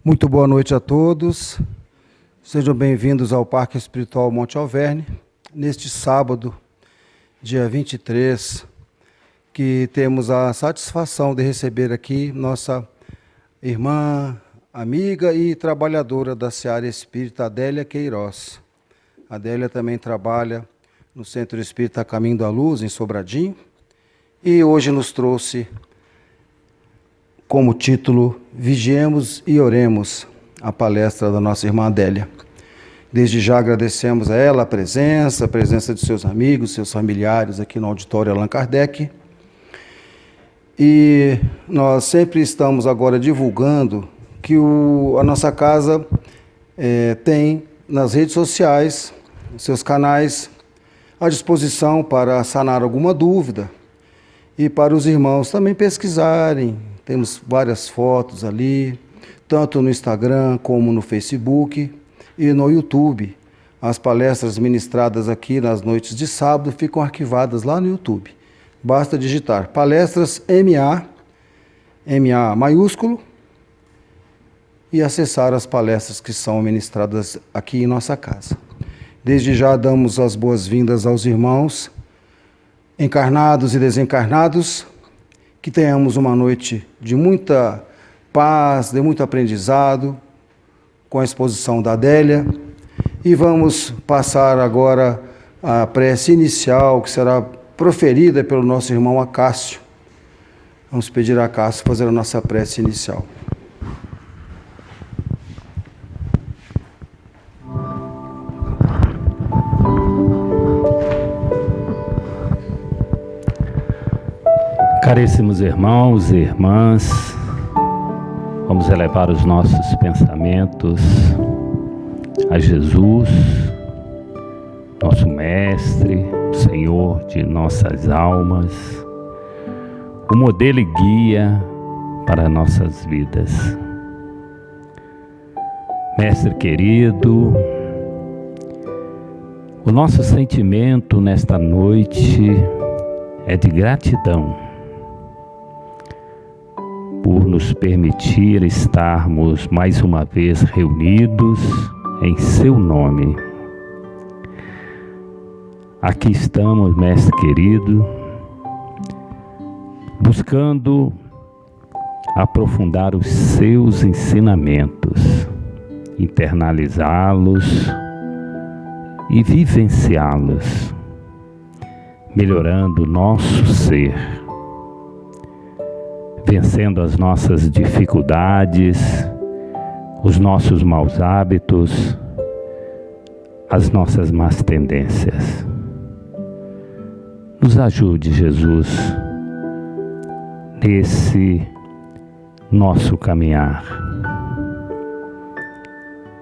Muito boa noite a todos. Sejam bem-vindos ao Parque Espiritual Monte Alverne, neste sábado, dia 23, que temos a satisfação de receber aqui nossa irmã, amiga e trabalhadora da Seara Espírita, Adélia Queiroz. A Adélia também trabalha no Centro Espírita Caminho da Luz, em Sobradinho, e hoje nos trouxe como título Vigiemos e Oremos, a palestra da nossa irmã Adélia. Desde já agradecemos a ela a presença de seus amigos, seus familiares aqui no auditório Allan Kardec. E nós sempre estamos agora divulgando que a nossa casa tem nas redes sociais, seus canais à disposição para sanar alguma dúvida e para os irmãos também pesquisarem. Temos várias fotos ali, tanto no Instagram como no Facebook e no YouTube. As palestras ministradas aqui nas noites de sábado ficam arquivadas lá no YouTube. Basta digitar palestras MA maiúsculo, e acessar as palestras que são ministradas aqui em nossa casa. Desde já damos as boas-vindas aos irmãos encarnados e desencarnados, que tenhamos uma noite de muita paz, de muito aprendizado, com a exposição da Adélia. E vamos passar agora a prece inicial, que será proferida pelo nosso irmão Acácio. Vamos pedir a Acácio fazer a nossa prece inicial. Caríssimos irmãos e irmãs, vamos elevar os nossos pensamentos a Jesus, nosso Mestre, Senhor de nossas almas, o modelo e guia para nossas vidas. Mestre querido, o nosso sentimento nesta noite é de gratidão por nos permitir estarmos mais uma vez reunidos em seu nome. Aqui estamos, Mestre querido, buscando aprofundar os seus ensinamentos, internalizá-los e vivenciá-los, melhorando o nosso ser, vencendo as nossas dificuldades, os nossos maus hábitos, as nossas más tendências. Nos ajude, Jesus, nesse nosso caminhar.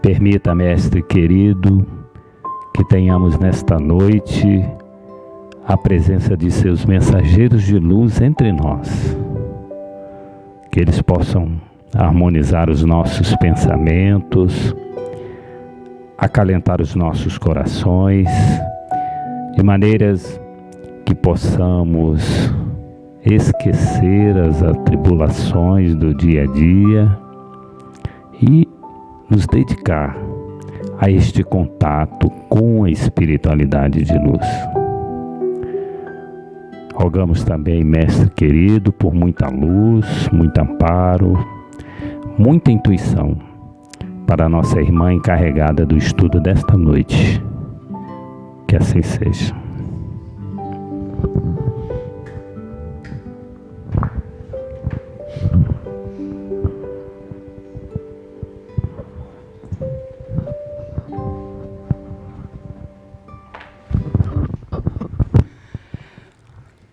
Permita, Mestre querido, que tenhamos nesta noite a presença de seus mensageiros de luz entre nós, que eles possam harmonizar os nossos pensamentos, acalentar os nossos corações, de maneiras que possamos esquecer as atribulações do dia a dia e nos dedicar a este contato com a espiritualidade de luz. Rogamos também, Mestre querido, por muita luz, muito amparo, muita intuição para a nossa irmã encarregada do estudo desta noite. Que assim seja.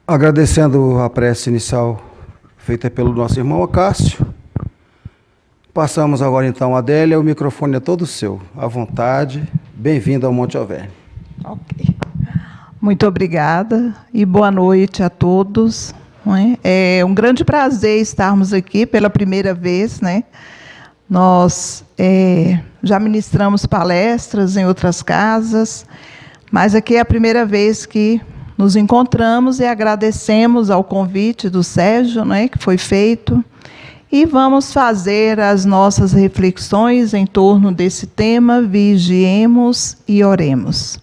Agradecendo a prece inicial feita pelo nosso irmão Acácio, passamos agora então a Adélia, o microfone é todo seu, à vontade, bem-vindo ao Monte Alverne. Ok. Muito obrigada e boa noite a todos. É um grande prazer estarmos aqui pela primeira vez, né? Nós já ministramos palestras em outras casas, mas aqui é a primeira vez que nos encontramos e agradecemos ao convite do Sérgio, né, que foi feito, e vamos fazer as nossas reflexões em torno desse tema, vigiemos e oremos.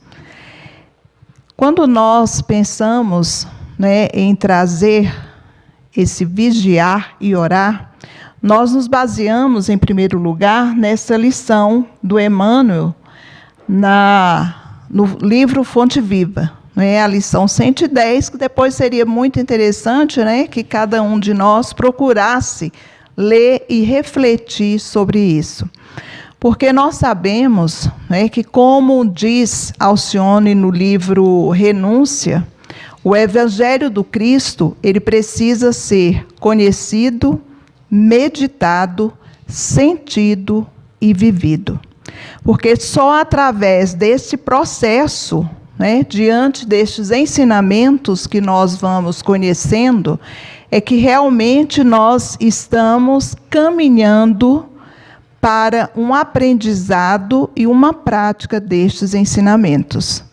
Quando nós pensamos, em trazer esse vigiar e orar, nós nos baseamos, em primeiro lugar, nessa lição do Emmanuel, no livro Fonte Viva, a lição 110, que depois seria muito interessante, que cada um de nós procurasse ler e refletir sobre isso. Porque nós sabemos, que, como diz Alcione no livro Renúncia, o Evangelho do Cristo, ele precisa ser conhecido, meditado, sentido e vivido. Porque só através desse processo, diante destes ensinamentos que nós vamos conhecendo, é que realmente nós estamos caminhando para um aprendizado e uma prática destes ensinamentos.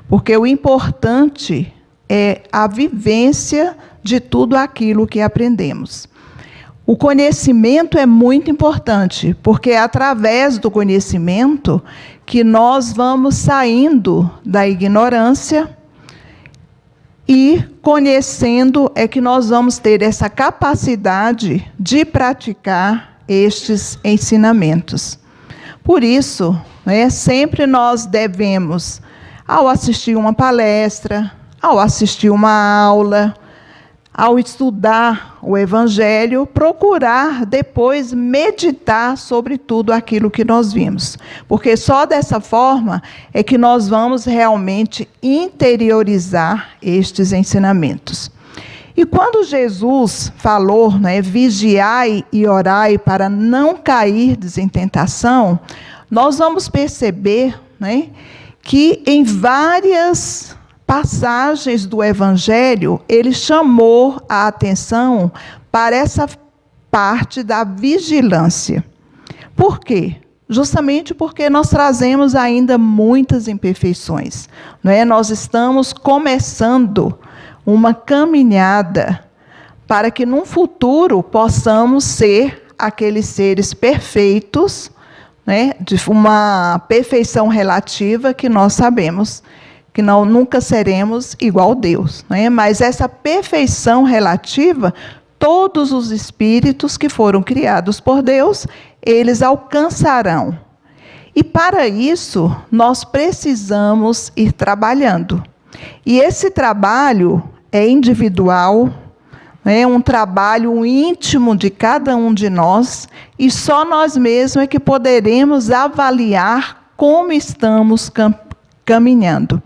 Porque o importante é a vivência de tudo aquilo que aprendemos. O conhecimento é muito importante, porque é através do conhecimento que nós vamos saindo da ignorância e, conhecendo, é que nós vamos ter essa capacidade de praticar estes ensinamentos. Por isso, sempre nós devemos, ao assistir uma palestra, ao assistir uma aula, ao estudar o Evangelho, procurar depois meditar sobre tudo aquilo que nós vimos. Porque só dessa forma é que nós vamos realmente interiorizar estes ensinamentos. E quando Jesus falou, vigiai e orai para não cair em tentação, nós vamos perceber, que em várias passagens do Evangelho, ele chamou a atenção para essa parte da vigilância. Por quê? Justamente porque nós trazemos ainda muitas imperfeições. Nós estamos começando uma caminhada para que, num futuro, possamos ser aqueles seres perfeitos, de uma perfeição relativa que nós sabemos que nunca seremos igual a Deus. Mas essa perfeição relativa, todos os espíritos que foram criados por Deus, eles alcançarão. E para isso, nós precisamos ir trabalhando. E esse trabalho é individual, é um trabalho íntimo de cada um de nós, e só nós mesmos é que poderemos avaliar como estamos caminhando.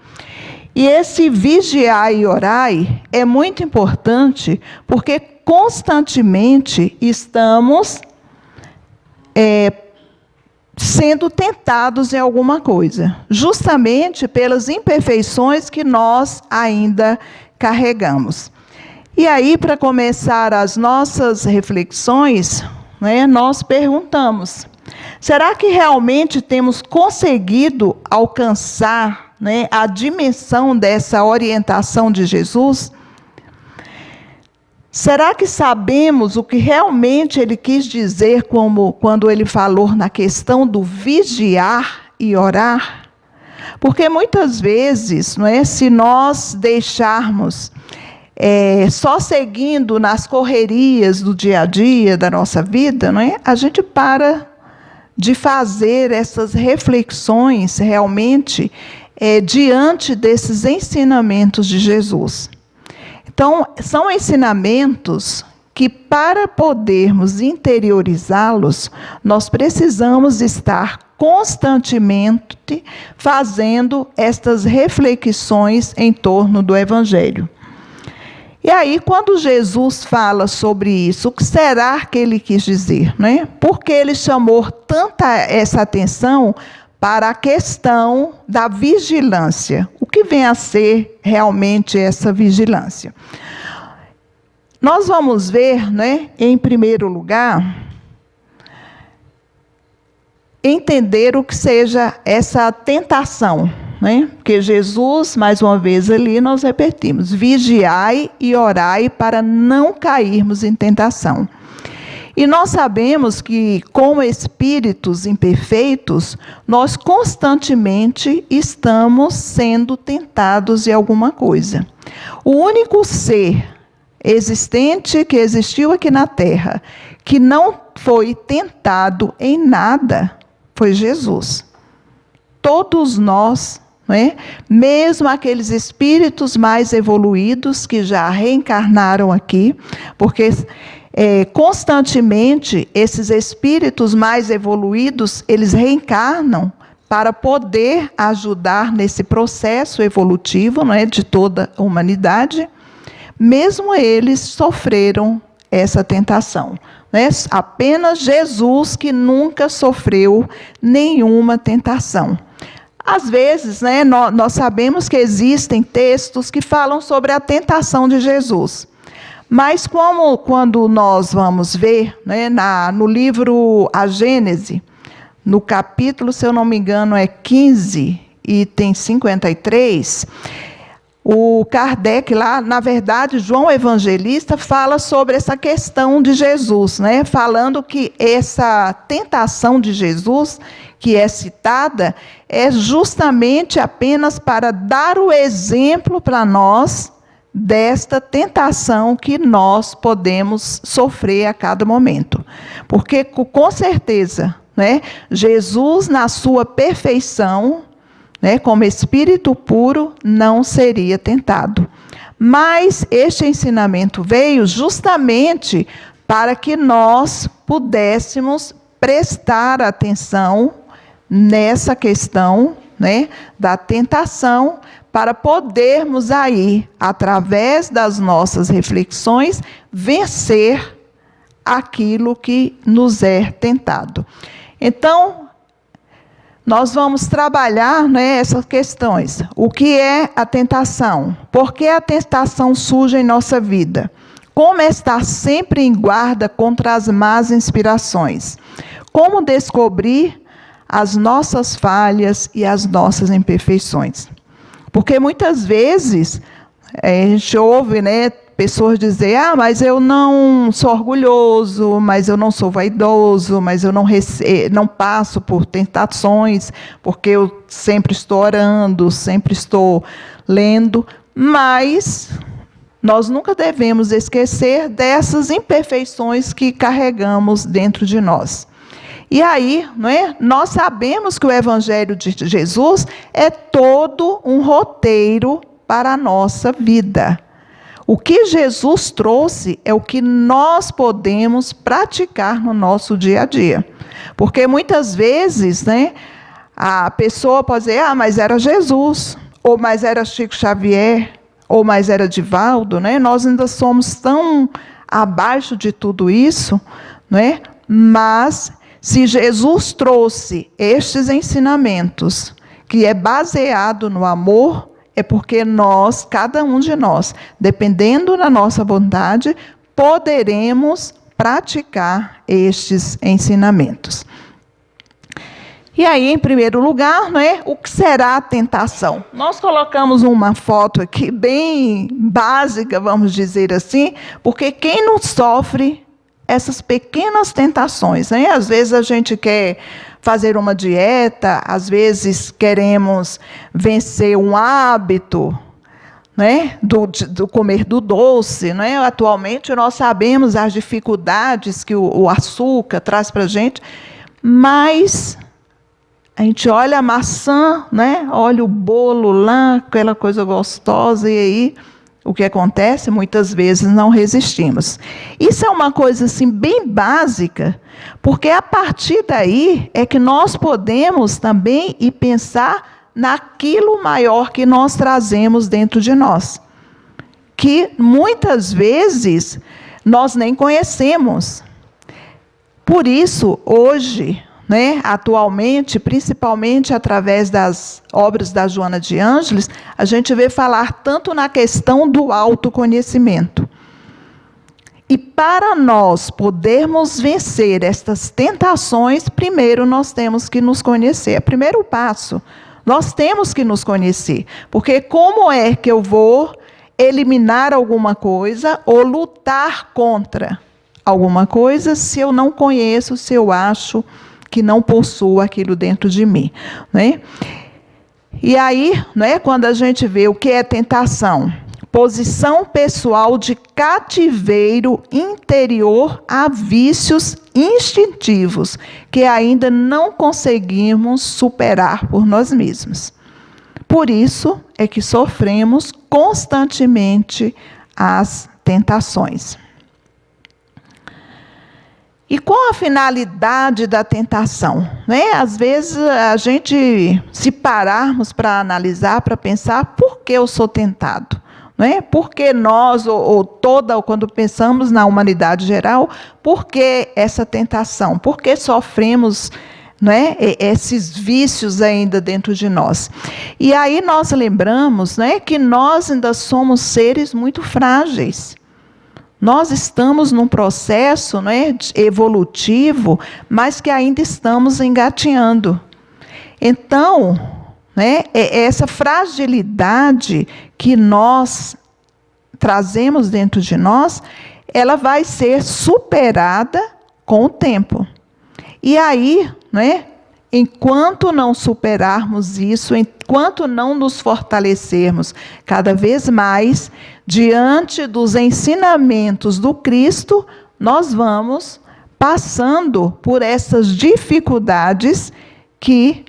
E esse vigiar e orai é muito importante, porque constantemente estamos sendo tentados em alguma coisa, justamente pelas imperfeições que nós ainda carregamos. E aí, para começar as nossas reflexões, nós perguntamos: será que realmente temos conseguido alcançar a dimensão dessa orientação de Jesus? Será que sabemos o que realmente ele quis dizer quando ele falou na questão do vigiar e orar? Porque muitas vezes, se nós deixarmos só seguindo nas correrias do dia a dia da nossa vida, a gente para de fazer essas reflexões realmente diante desses ensinamentos de Jesus. Então, são ensinamentos que, para podermos interiorizá-los, nós precisamos estar constantemente fazendo estas reflexões em torno do Evangelho. E aí, quando Jesus fala sobre isso, o que será que ele quis dizer? Por que ele chamou tanta essa atenção para a questão da vigilância? O que vem a ser realmente essa vigilância? Nós vamos ver, em primeiro lugar, entender o que seja essa tentação. Porque Jesus, mais uma vez ali, nós repetimos: vigiai e orai para não cairmos em tentação. E nós sabemos que, como espíritos imperfeitos, nós constantemente estamos sendo tentados de alguma coisa. O único ser existente que existiu aqui na Terra, que não foi tentado em nada, foi Jesus. Todos nós, né, mesmo aqueles espíritos mais evoluídos que já reencarnaram aqui, porque constantemente esses espíritos mais evoluídos, eles reencarnam para poder ajudar nesse processo evolutivo, não é, de toda a humanidade. Mesmo eles sofreram essa tentação, né? Apenas Jesus que nunca sofreu nenhuma tentação. Às vezes, né, nós sabemos que existem textos que falam sobre a tentação de Jesus. Mas quando nós vamos ver, né, no livro A Gênese, no capítulo, se eu não me engano, é 15, item 53, o Kardec lá, na verdade, João Evangelista fala sobre essa questão de Jesus, né, falando que essa tentação de Jesus, que é citada, é justamente apenas para dar o exemplo para nós desta tentação que nós podemos sofrer a cada momento. Porque, com certeza, né, Jesus, na sua perfeição, né, como espírito puro, não seria tentado. Mas este ensinamento veio justamente para que nós pudéssemos prestar atenção nessa questão, né, da tentação, para podermos aí, através das nossas reflexões, vencer aquilo que nos é tentado. Então, nós vamos trabalhar, né, essas questões. O que é a tentação? Por que a tentação surge em nossa vida? Como estar sempre em guarda contra as más inspirações? Como descobrir as nossas falhas e as nossas imperfeições? Porque muitas vezes a gente ouve, né, pessoas dizer: mas eu não sou orgulhoso, mas eu não sou vaidoso, mas eu não passo por tentações, porque eu sempre estou orando, sempre estou lendo. Mas nós nunca devemos esquecer dessas imperfeições que carregamos dentro de nós. E aí, não é? Nós sabemos que o Evangelho de Jesus é todo um roteiro para a nossa vida. O que Jesus trouxe é o que nós podemos praticar no nosso dia a dia. Porque muitas vezes, né, a pessoa pode dizer: mas era Jesus, ou mas era Chico Xavier, ou mas era Divaldo, né? Nós ainda somos tão abaixo de tudo isso, não é? Mas se Jesus trouxe estes ensinamentos, que é baseado no amor, é porque nós, cada um de nós, dependendo da nossa vontade, poderemos praticar estes ensinamentos. E aí, em primeiro lugar, né, o que será a tentação? Nós colocamos uma foto aqui bem básica, vamos dizer assim, porque quem não sofre essas pequenas tentações, né? Às vezes a gente quer fazer uma dieta, às vezes queremos vencer um hábito, né, do comer do doce, né? Atualmente nós sabemos as dificuldades que o açúcar traz para a gente, mas a gente olha a maçã, né? Olha o bolo lá, aquela coisa gostosa, e aí o que acontece? Muitas vezes não resistimos. Isso é uma coisa assim, bem básica, porque a partir daí é que nós podemos também ir pensar naquilo maior que nós trazemos dentro de nós, que muitas vezes nós nem conhecemos. Por isso, hoje, né, atualmente, principalmente através das obras da Joana de Ângeles, a gente vê falar tanto na questão do autoconhecimento. E para nós podermos vencer estas tentações, primeiro nós temos que nos conhecer. É o primeiro passo. Nós temos que nos conhecer. Porque como é que eu vou eliminar alguma coisa ou lutar contra alguma coisa se eu não conheço, se eu acho que não possuo aquilo dentro de mim, né? E aí, né, quando a gente vê o que é tentação, posição pessoal de cativeiro interior a vícios instintivos que ainda não conseguimos superar por nós mesmos. Por isso é que sofremos constantemente as tentações. E qual a finalidade da tentação? Né? Às vezes, a gente, se pararmos para analisar, para pensar, por que eu sou tentado? Né? Por que nós, quando pensamos na humanidade geral, por que essa tentação? Por que sofremos, né, esses vícios ainda dentro de nós? E aí nós lembramos, né, que nós ainda somos seres muito frágeis. Nós estamos num processo, né, evolutivo, mas que ainda estamos engatinhando. Então, né, essa fragilidade que nós trazemos dentro de nós, ela vai ser superada com o tempo. E aí, né, enquanto não superarmos isso, enquanto não nos fortalecermos cada vez mais diante dos ensinamentos do Cristo, nós vamos passando por essas dificuldades que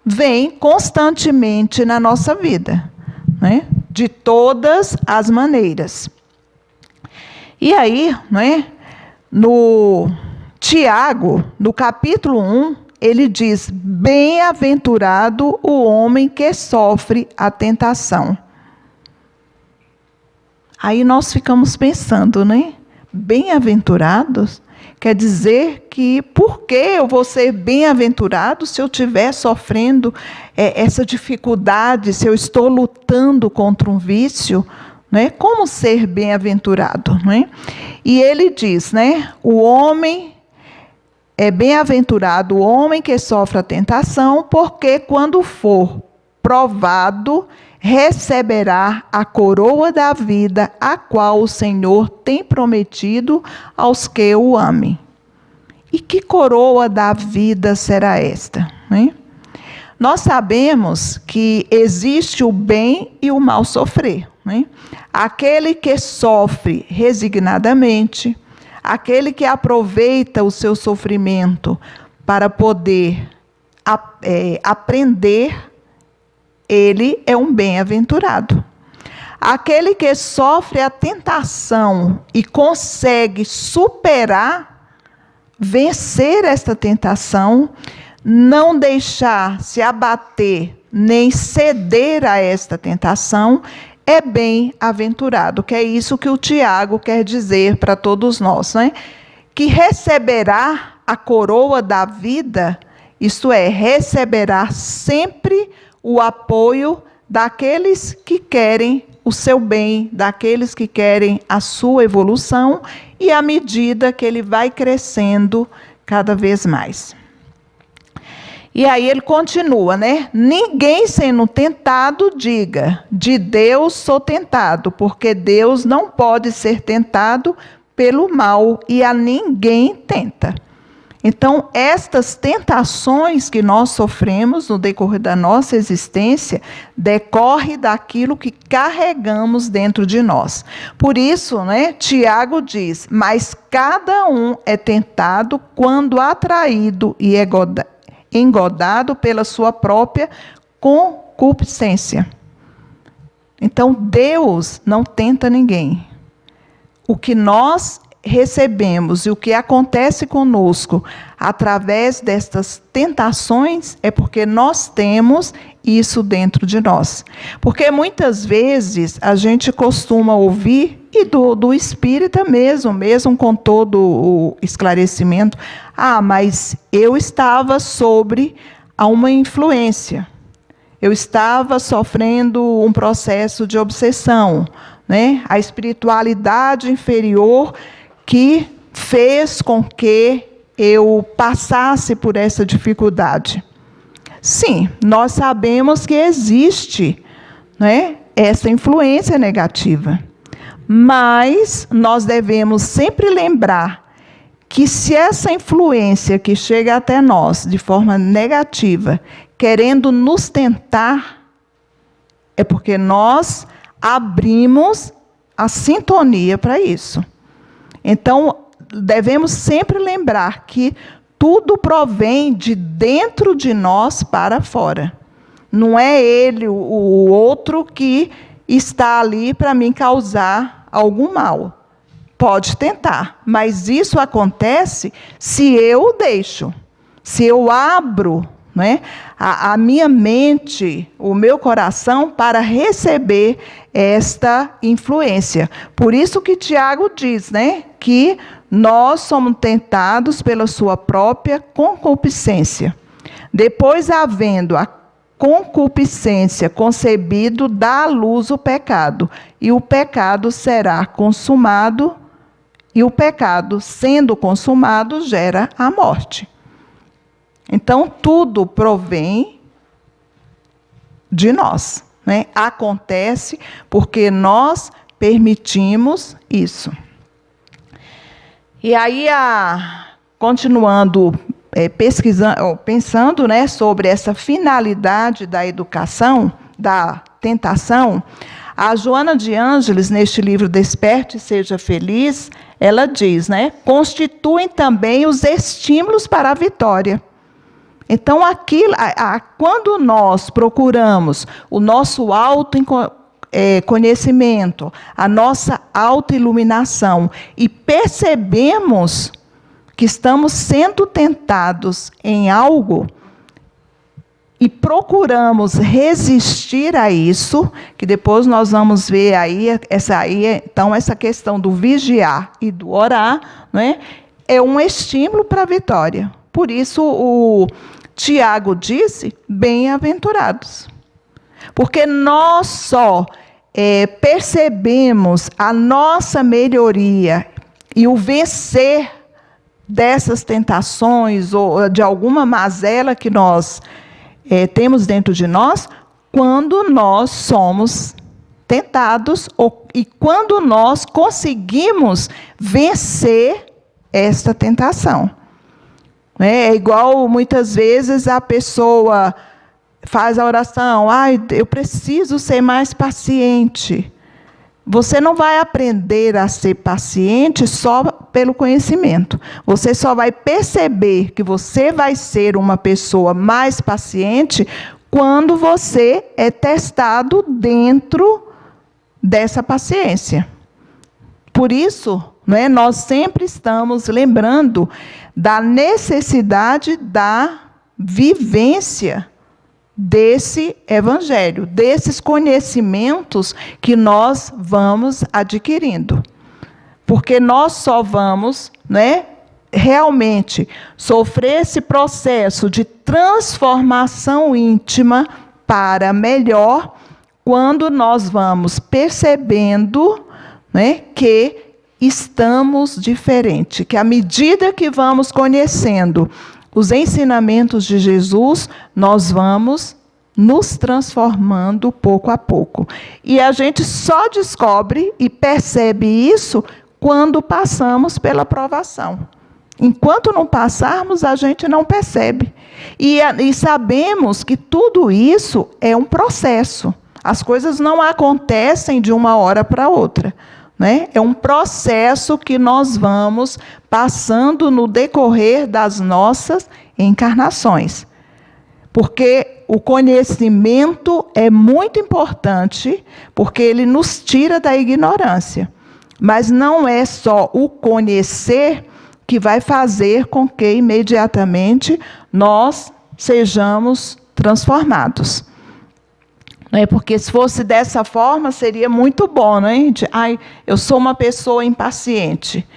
vêm constantemente na nossa vida, né? De todas as maneiras. E aí, né, no Tiago, no capítulo 1, ele diz: bem-aventurado o homem que sofre a tentação. Aí nós ficamos pensando, né? Bem-aventurados? Quer dizer que, por que eu vou ser bem-aventurado se eu estiver sofrendo essa dificuldade, se eu estou lutando contra um vício? Né? Como ser bem-aventurado? Né? E ele diz, né? O homem é bem-aventurado o homem que sofre a tentação, porque quando for provado, receberá a coroa da vida, a qual o Senhor tem prometido aos que o amem. E que coroa da vida será esta? Né? Nós sabemos que existe o bem e o mal sofrer. Né? Aquele que sofre resignadamente, aquele que aproveita o seu sofrimento para poder aprender, ele é um bem-aventurado. Aquele que sofre a tentação e consegue superar, vencer esta tentação, não deixar se abater, nem ceder a esta tentação, é bem-aventurado, que é isso que o Tiago quer dizer para todos nós, né? Que receberá a coroa da vida, isto é, receberá sempre o apoio daqueles que querem o seu bem, daqueles que querem a sua evolução, e à medida que ele vai crescendo cada vez mais. E aí ele continua, né? Ninguém sendo tentado diga, de Deus sou tentado, porque Deus não pode ser tentado pelo mal e a ninguém tenta. Então, estas tentações que nós sofremos no decorrer da nossa existência, decorre daquilo que carregamos dentro de nós. Por isso, né, Tiago diz, mas cada um é tentado quando atraído e engodado pela sua própria concupiscência. Então, Deus não tenta ninguém. O que nós recebemos e o que acontece conosco através destas tentações é porque nós temos isso dentro de nós. Porque muitas vezes a gente costuma ouvir, e do espírita mesmo com todo o esclarecimento, mas eu estava sobre uma influência, eu estava sofrendo um processo de obsessão, né? A espiritualidade inferior que fez com que eu passasse por essa dificuldade. Sim, nós sabemos que existe, né, essa influência negativa, mas nós devemos sempre lembrar que se essa influência que chega até nós de forma negativa, querendo nos tentar, é porque nós abrimos a sintonia para isso. Então, devemos sempre lembrar que tudo provém de dentro de nós para fora. Não é ele, o outro, que está ali para me causar algum mal. Pode tentar, mas isso acontece se eu deixo, se eu abro, né, a minha mente, o meu coração para receber esta influência. Por isso que Tiago diz, né, que nós somos tentados pela sua própria concupiscência. Depois, havendo a concupiscência concebido, dá à luz o pecado, e o pecado será consumado, e o pecado, sendo consumado, gera a morte. Então, tudo provém de nós, né? Acontece porque nós permitimos isso. E aí, continuando pesquisando, pensando, né, sobre essa finalidade da educação, da tentação, a Joana de Ângeles, neste livro Desperte e Seja Feliz, ela diz, né, constituem também os estímulos para a vitória. Então, quando nós procuramos o nosso autoconhecimento, a nossa autoiluminação, e percebemos que estamos sendo tentados em algo, e procuramos resistir a isso, que depois nós vamos ver aí, então, essa questão do vigiar e do orar, né, é um estímulo para a vitória. Por isso, o Tiago disse, bem-aventurados. Porque nós só percebemos a nossa melhoria e o vencer dessas tentações ou de alguma mazela que nós temos dentro de nós, quando nós somos tentados e quando nós conseguimos vencer esta tentação. É igual, muitas vezes, a pessoa faz a oração, eu preciso ser mais paciente. Você não vai aprender a ser paciente só pelo conhecimento. Você só vai perceber que você vai ser uma pessoa mais paciente quando você é testado dentro dessa paciência. Por isso, né, nós sempre estamos lembrando da necessidade da vivência desse evangelho, desses conhecimentos que nós vamos adquirindo. Porque nós só vamos, né, realmente sofrer esse processo de transformação íntima para melhor quando nós vamos percebendo, né, que estamos diferentes, que à medida que vamos conhecendo os ensinamentos de Jesus, nós vamos nos transformando pouco a pouco. E a gente só descobre e percebe isso quando passamos pela provação. Enquanto não passarmos, a gente não percebe. E sabemos que tudo isso é um processo. As coisas não acontecem de uma hora para outra, né? É um processo que nós vamos passando no decorrer das nossas encarnações. Porque o conhecimento é muito importante, porque ele nos tira da ignorância. Mas não é só o conhecer que vai fazer com que imediatamente nós sejamos transformados. Porque se fosse dessa forma, seria muito bom, não é? Eu sou uma pessoa impaciente.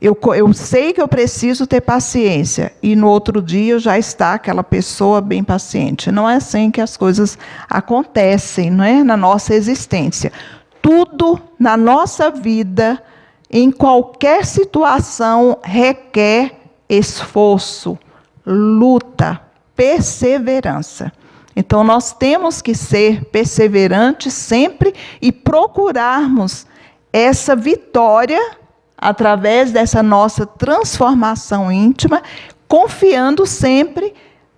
Eu sei que eu preciso ter paciência. E no outro dia já está aquela pessoa bem paciente. Não é assim que as coisas acontecem, não é? Na nossa existência. Tudo na nossa vida, em qualquer situação, requer esforço, luta, perseverança. Então, nós temos que ser perseverantes sempre e procurarmos essa vitória através dessa nossa transformação íntima, confiando sempre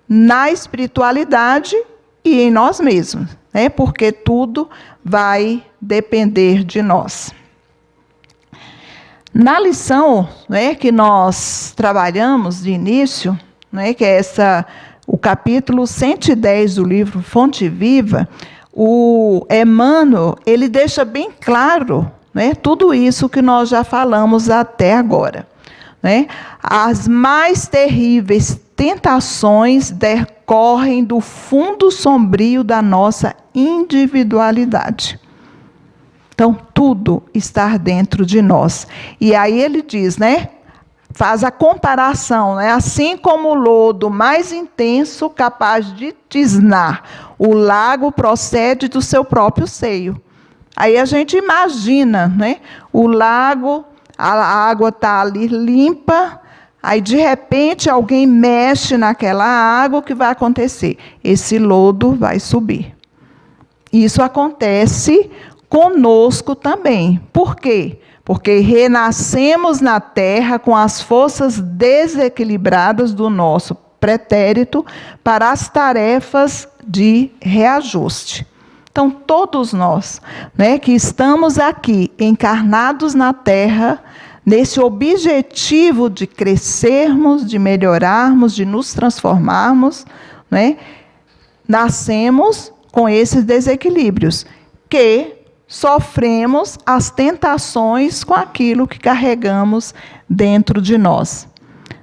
na espiritualidade e em nós mesmos, né? Porque tudo vai depender de nós. Na lição, né, que nós trabalhamos de início, né, que é o capítulo 110 do livro Fonte Viva, o Emmanuel, ele deixa bem claro, né, tudo isso que nós já falamos até agora, né? As mais terríveis tentações decorrem do fundo sombrio da nossa individualidade. Então, tudo está dentro de nós. E aí ele diz, né? Faz a comparação, né? Assim como o lodo mais intenso, capaz de tisnar, o lago procede do seu próprio seio. Aí a gente imagina, né? O lago, a água está ali limpa, aí de repente alguém mexe naquela água, o que vai acontecer? Esse lodo vai subir. Isso acontece conosco também. Por quê? Porque renascemos na terra com as forças desequilibradas do nosso pretérito para as tarefas de reajuste. Então, todos nós, né, que estamos aqui encarnados na terra, nesse objetivo de crescermos, de melhorarmos, de nos transformarmos, né, nascemos com esses desequilíbrios, que sofremos as tentações com aquilo que carregamos dentro de nós.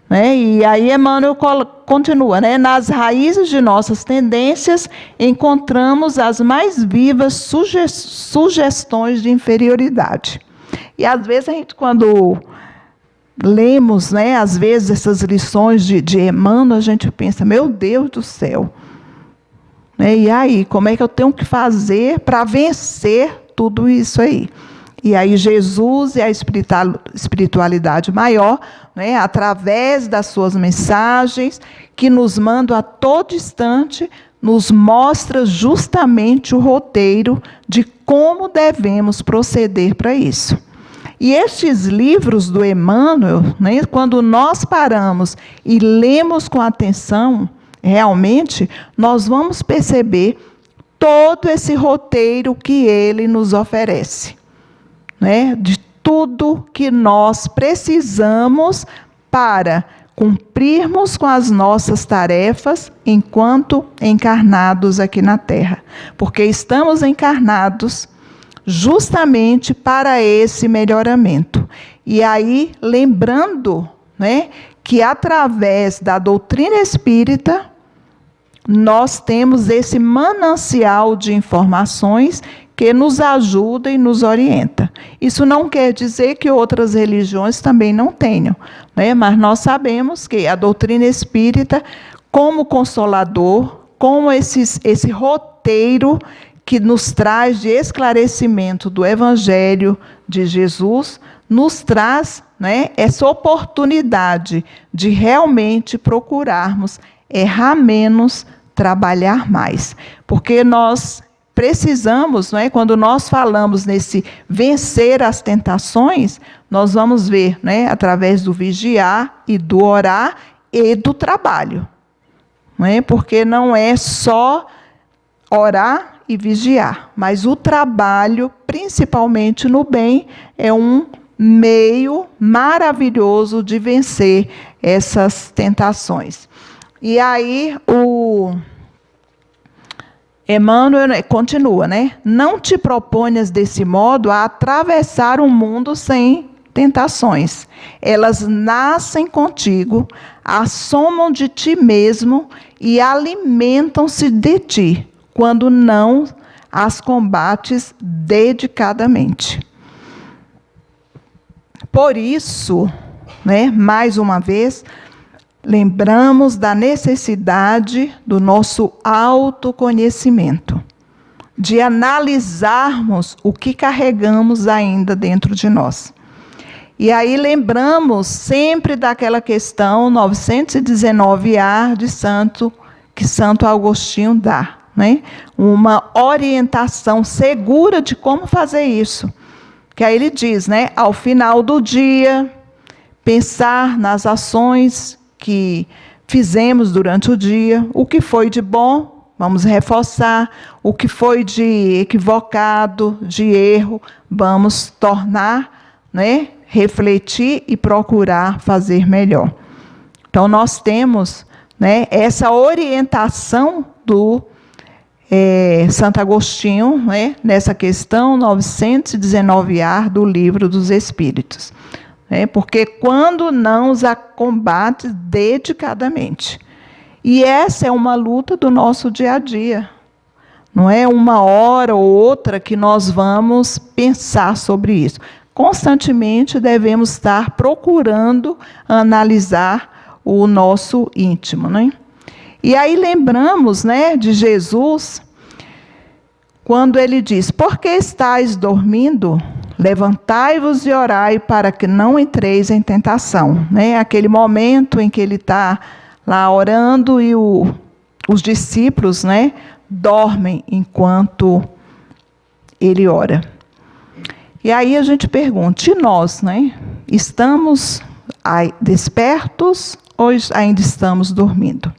Né? E aí Emmanuel continua, né? Nas raízes de nossas tendências encontramos as mais vivas sugestões de inferioridade. E às vezes a gente, quando lemos, né, às vezes essas lições de Emmanuel, a gente pensa, meu Deus do céu, né? E aí, como é que eu tenho que fazer para vencer tudo isso aí? E aí Jesus e a espiritualidade maior, né, através das suas mensagens, que nos mandam a todo instante, nos mostra justamente o roteiro de como devemos proceder para isso. E estes livros do Emmanuel, né, quando nós paramos e lemos com atenção, realmente, nós vamos perceber todo esse roteiro que ele nos oferece, né, de tudo que nós precisamos para cumprirmos com as nossas tarefas enquanto encarnados aqui na Terra. Porque estamos encarnados justamente para esse melhoramento. E aí, lembrando, né, que através da doutrina espírita, nós temos esse manancial de informações que nos ajuda e nos orienta. Isso não quer dizer que outras religiões também não tenham, né? Mas nós sabemos que a doutrina espírita, como consolador, como esse roteiro que nos traz de esclarecimento do Evangelho de Jesus, nos traz, né, essa oportunidade de realmente procurarmos errar menos, trabalhar mais. Porque nós precisamos, não é, quando nós falamos nesse vencer as tentações, nós vamos ver, né, através do vigiar e do orar e do trabalho. Não é? Porque não é só orar e vigiar, mas o trabalho, principalmente no bem, é um meio maravilhoso de vencer essas tentações. E aí o Emmanuel continua, né? Não te proponhas desse modo a atravessar um mundo sem tentações. Elas nascem contigo, assomam de ti mesmo e alimentam-se de ti, quando não as combates dedicadamente. Por isso, né, mais uma vez, lembramos da necessidade do nosso autoconhecimento, de analisarmos o que carregamos ainda dentro de nós. E aí lembramos sempre daquela questão 919A que Santo Agostinho dá, né? Uma orientação segura de como fazer isso. Que aí ele diz, né? Ao final do dia, pensar nas ações que fizemos durante o dia, o que foi de bom, vamos reforçar, o que foi de equivocado, de erro, vamos tornar, né? Refletir e procurar fazer melhor. Então, nós temos, né, essa orientação do Santo Agostinho, né, nessa questão 919A do Livro dos Espíritos. Porque quando não os combate dedicadamente. E essa é uma luta do nosso dia a dia. Não é uma hora ou outra que nós vamos pensar sobre isso. Constantemente devemos estar procurando analisar o nosso íntimo, né? E aí lembramos, né, de Jesus, quando ele diz: por que estáis dormindo? Levantai-vos e orai para que não entreis em tentação. Né? Aquele momento em que ele está lá orando e os discípulos, né, dormem enquanto ele ora. E aí a gente pergunta, e nós, né, estamos despertos ou ainda estamos dormindo?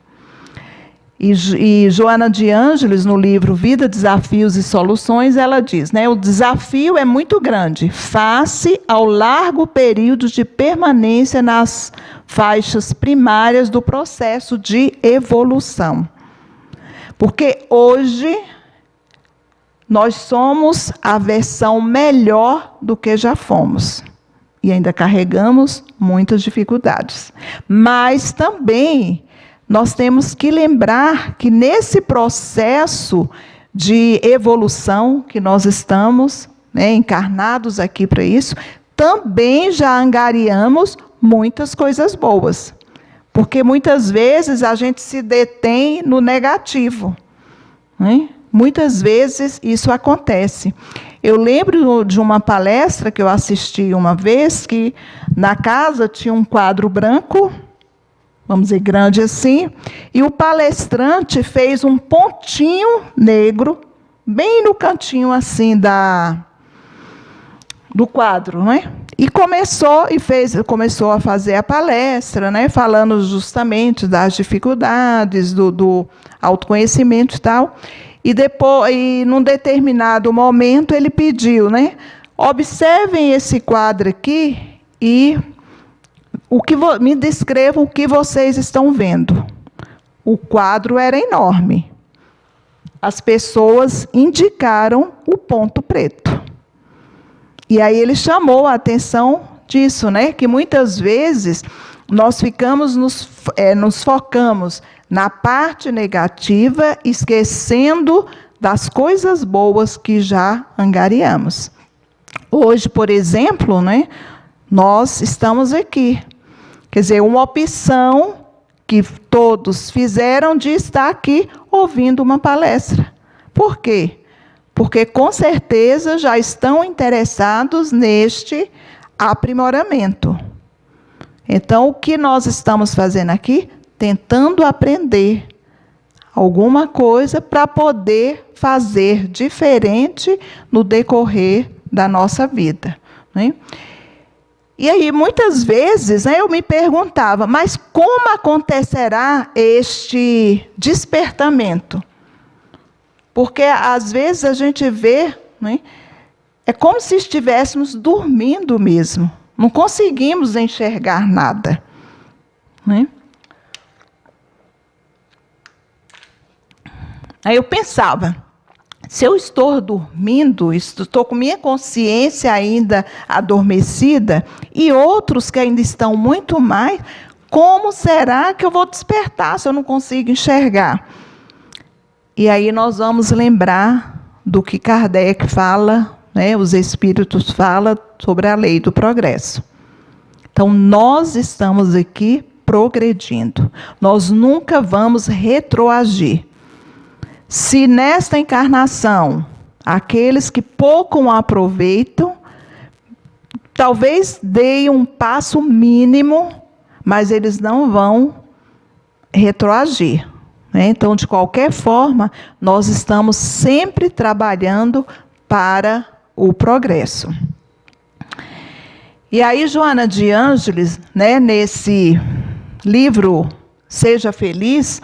E Joana de Ângeles, no livro Vida, Desafios e Soluções, ela diz, né, o desafio é muito grande, face ao largo período de permanência nas faixas primárias do processo de evolução. Porque hoje nós somos a versão melhor do que já fomos. E ainda carregamos muitas dificuldades. Mas também nós temos que lembrar que nesse processo de evolução que nós estamos, né, encarnados aqui para isso, também já angariamos muitas coisas boas. Porque muitas vezes a gente se detém no negativo. Né? Muitas vezes isso acontece. Eu lembro de uma palestra que eu assisti uma vez, que na casa tinha um quadro branco, vamos dizer, grande assim, e o palestrante fez um pontinho negro, bem no cantinho assim do quadro, né? E começou a fazer a palestra, né? Falando justamente das dificuldades, do autoconhecimento e tal. E depois, num determinado momento, ele pediu, né? Observem esse quadro aqui e me descrevam o que vocês estão vendo. O quadro era enorme. As pessoas indicaram o ponto preto. E aí ele chamou a atenção disso, né? Que muitas vezes nós nos focamos na parte negativa, esquecendo das coisas boas que já angariamos. Hoje, por exemplo, né, nós estamos aqui. Quer dizer, uma opção que todos fizeram de estar aqui ouvindo uma palestra. Por quê? Porque, com certeza, já estão interessados neste aprimoramento. Então, o que nós estamos fazendo aqui? Tentando aprender alguma coisa para poder fazer diferente no decorrer da nossa vida. Né? E aí, muitas vezes, né, eu me perguntava, mas como acontecerá este despertamento? Porque, às vezes, a gente vê, né, é como se estivéssemos dormindo mesmo. Não conseguimos enxergar nada. Né? Aí eu pensava, se eu estou dormindo, estou com minha consciência ainda adormecida, e outros que ainda estão muito mais, como será que eu vou despertar se eu não consigo enxergar? E aí nós vamos lembrar do que Kardec fala, né, os Espíritos falam sobre a lei do progresso. Então, nós estamos aqui progredindo. Nós nunca vamos retroagir. Se nesta encarnação, aqueles que pouco aproveitam, talvez deem um passo mínimo, mas eles não vão retroagir. Né? Então, de qualquer forma, nós estamos sempre trabalhando para o progresso. E aí, Joana de Ângeles, né, nesse livro Seja Feliz,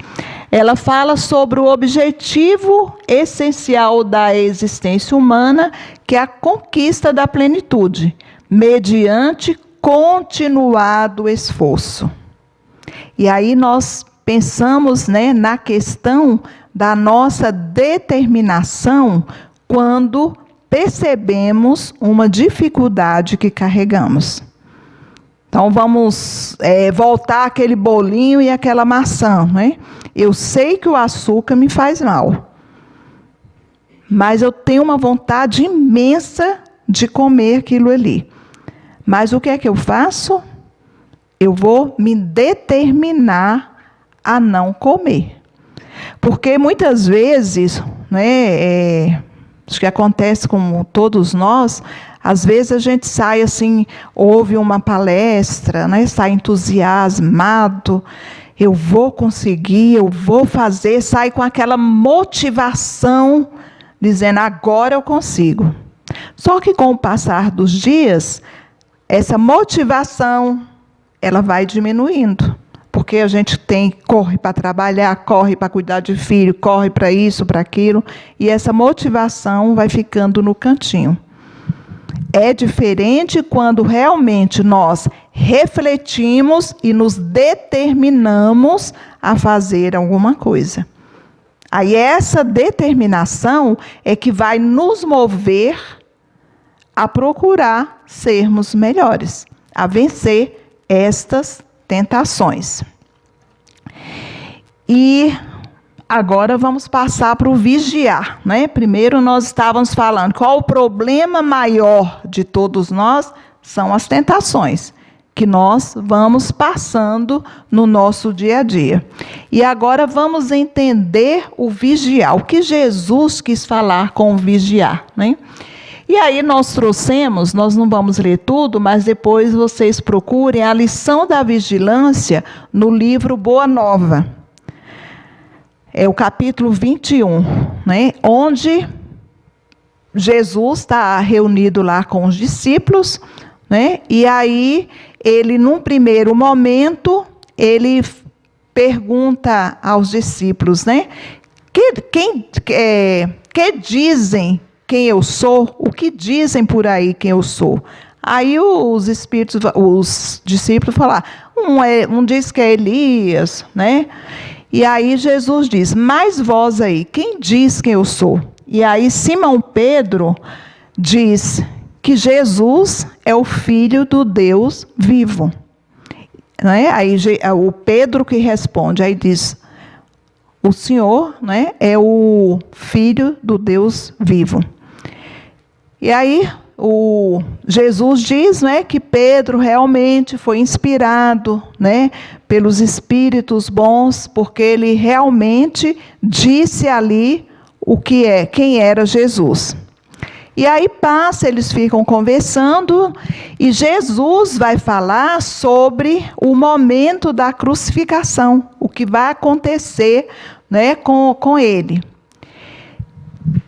ela fala sobre o objetivo essencial da existência humana, que é a conquista da plenitude, mediante continuado esforço. E aí nós pensamos, né, na questão da nossa determinação quando percebemos uma dificuldade que carregamos. Então vamos voltar àquele bolinho e aquela maçã, né? Eu sei que o açúcar me faz mal, mas eu tenho uma vontade imensa de comer aquilo ali. Mas o que é que eu faço? Eu vou me determinar a não comer. Porque muitas vezes, né, acho que acontece com todos nós, às vezes a gente sai assim, ouve uma palestra, né, sai entusiasmado, eu vou conseguir, eu vou fazer, sai com aquela motivação, dizendo, agora eu consigo. Só que com o passar dos dias, essa motivação, ela vai diminuindo. Porque a gente corre para trabalhar, corre para cuidar de filho, corre para isso, para aquilo, e essa motivação vai ficando no cantinho. É diferente quando realmente nós refletimos e nos determinamos a fazer alguma coisa. Aí essa determinação é que vai nos mover a procurar sermos melhores, a vencer estas tentações. E agora vamos passar para o vigiar, né? Primeiro nós estávamos falando qual o problema maior de todos nós são as tentações que nós vamos passando no nosso dia a dia. E agora vamos entender o vigiar, o que Jesus quis falar com o vigiar, né? E aí nós trouxemos, nós não vamos ler tudo, mas depois vocês procurem a lição da vigilância no livro Boa Nova. É o capítulo 21, né? Onde Jesus está reunido lá com os discípulos, né? E aí ele, num primeiro momento, ele pergunta aos discípulos, né? Que dizem quem eu sou? O que dizem por aí quem eu sou? Aí os discípulos falaram, um diz que é Elias, né? E aí Jesus diz, mas vós aí, quem diz quem eu sou? E aí Simão Pedro diz que Jesus é o Filho do Deus vivo. Né? Aí o Pedro que responde, aí diz, o Senhor, né, é o Filho do Deus vivo. E aí Jesus diz, né, que Pedro realmente foi inspirado, né, pelos espíritos bons, porque ele realmente disse ali quem era Jesus. E aí eles ficam conversando e Jesus vai falar sobre o momento da crucificação, o que vai acontecer, né, com ele.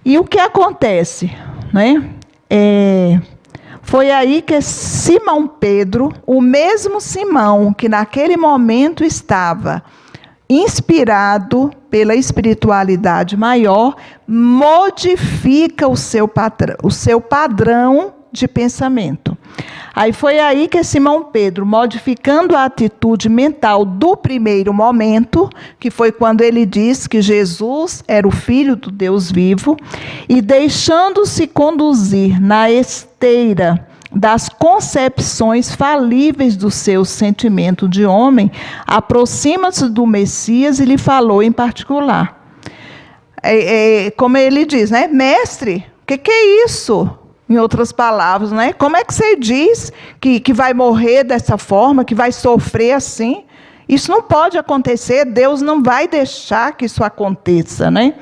E o que acontece, né? Foi aí que Simão Pedro, o mesmo Simão que naquele momento estava inspirado pela espiritualidade maior, modifica o seu padrão de pensamento. Aí foi aí que Simão Pedro, modificando a atitude mental do primeiro momento, que foi quando ele disse que Jesus era o Filho do Deus vivo, e deixando-se conduzir na esteira das concepções falíveis do seu sentimento de homem, aproxima-se do Messias e lhe falou em particular. Como ele diz, né? Mestre, o que é isso? Em outras palavras, né? Como é que você diz que vai morrer dessa forma, que vai sofrer assim? Isso não pode acontecer, Deus não vai deixar que isso aconteça, né?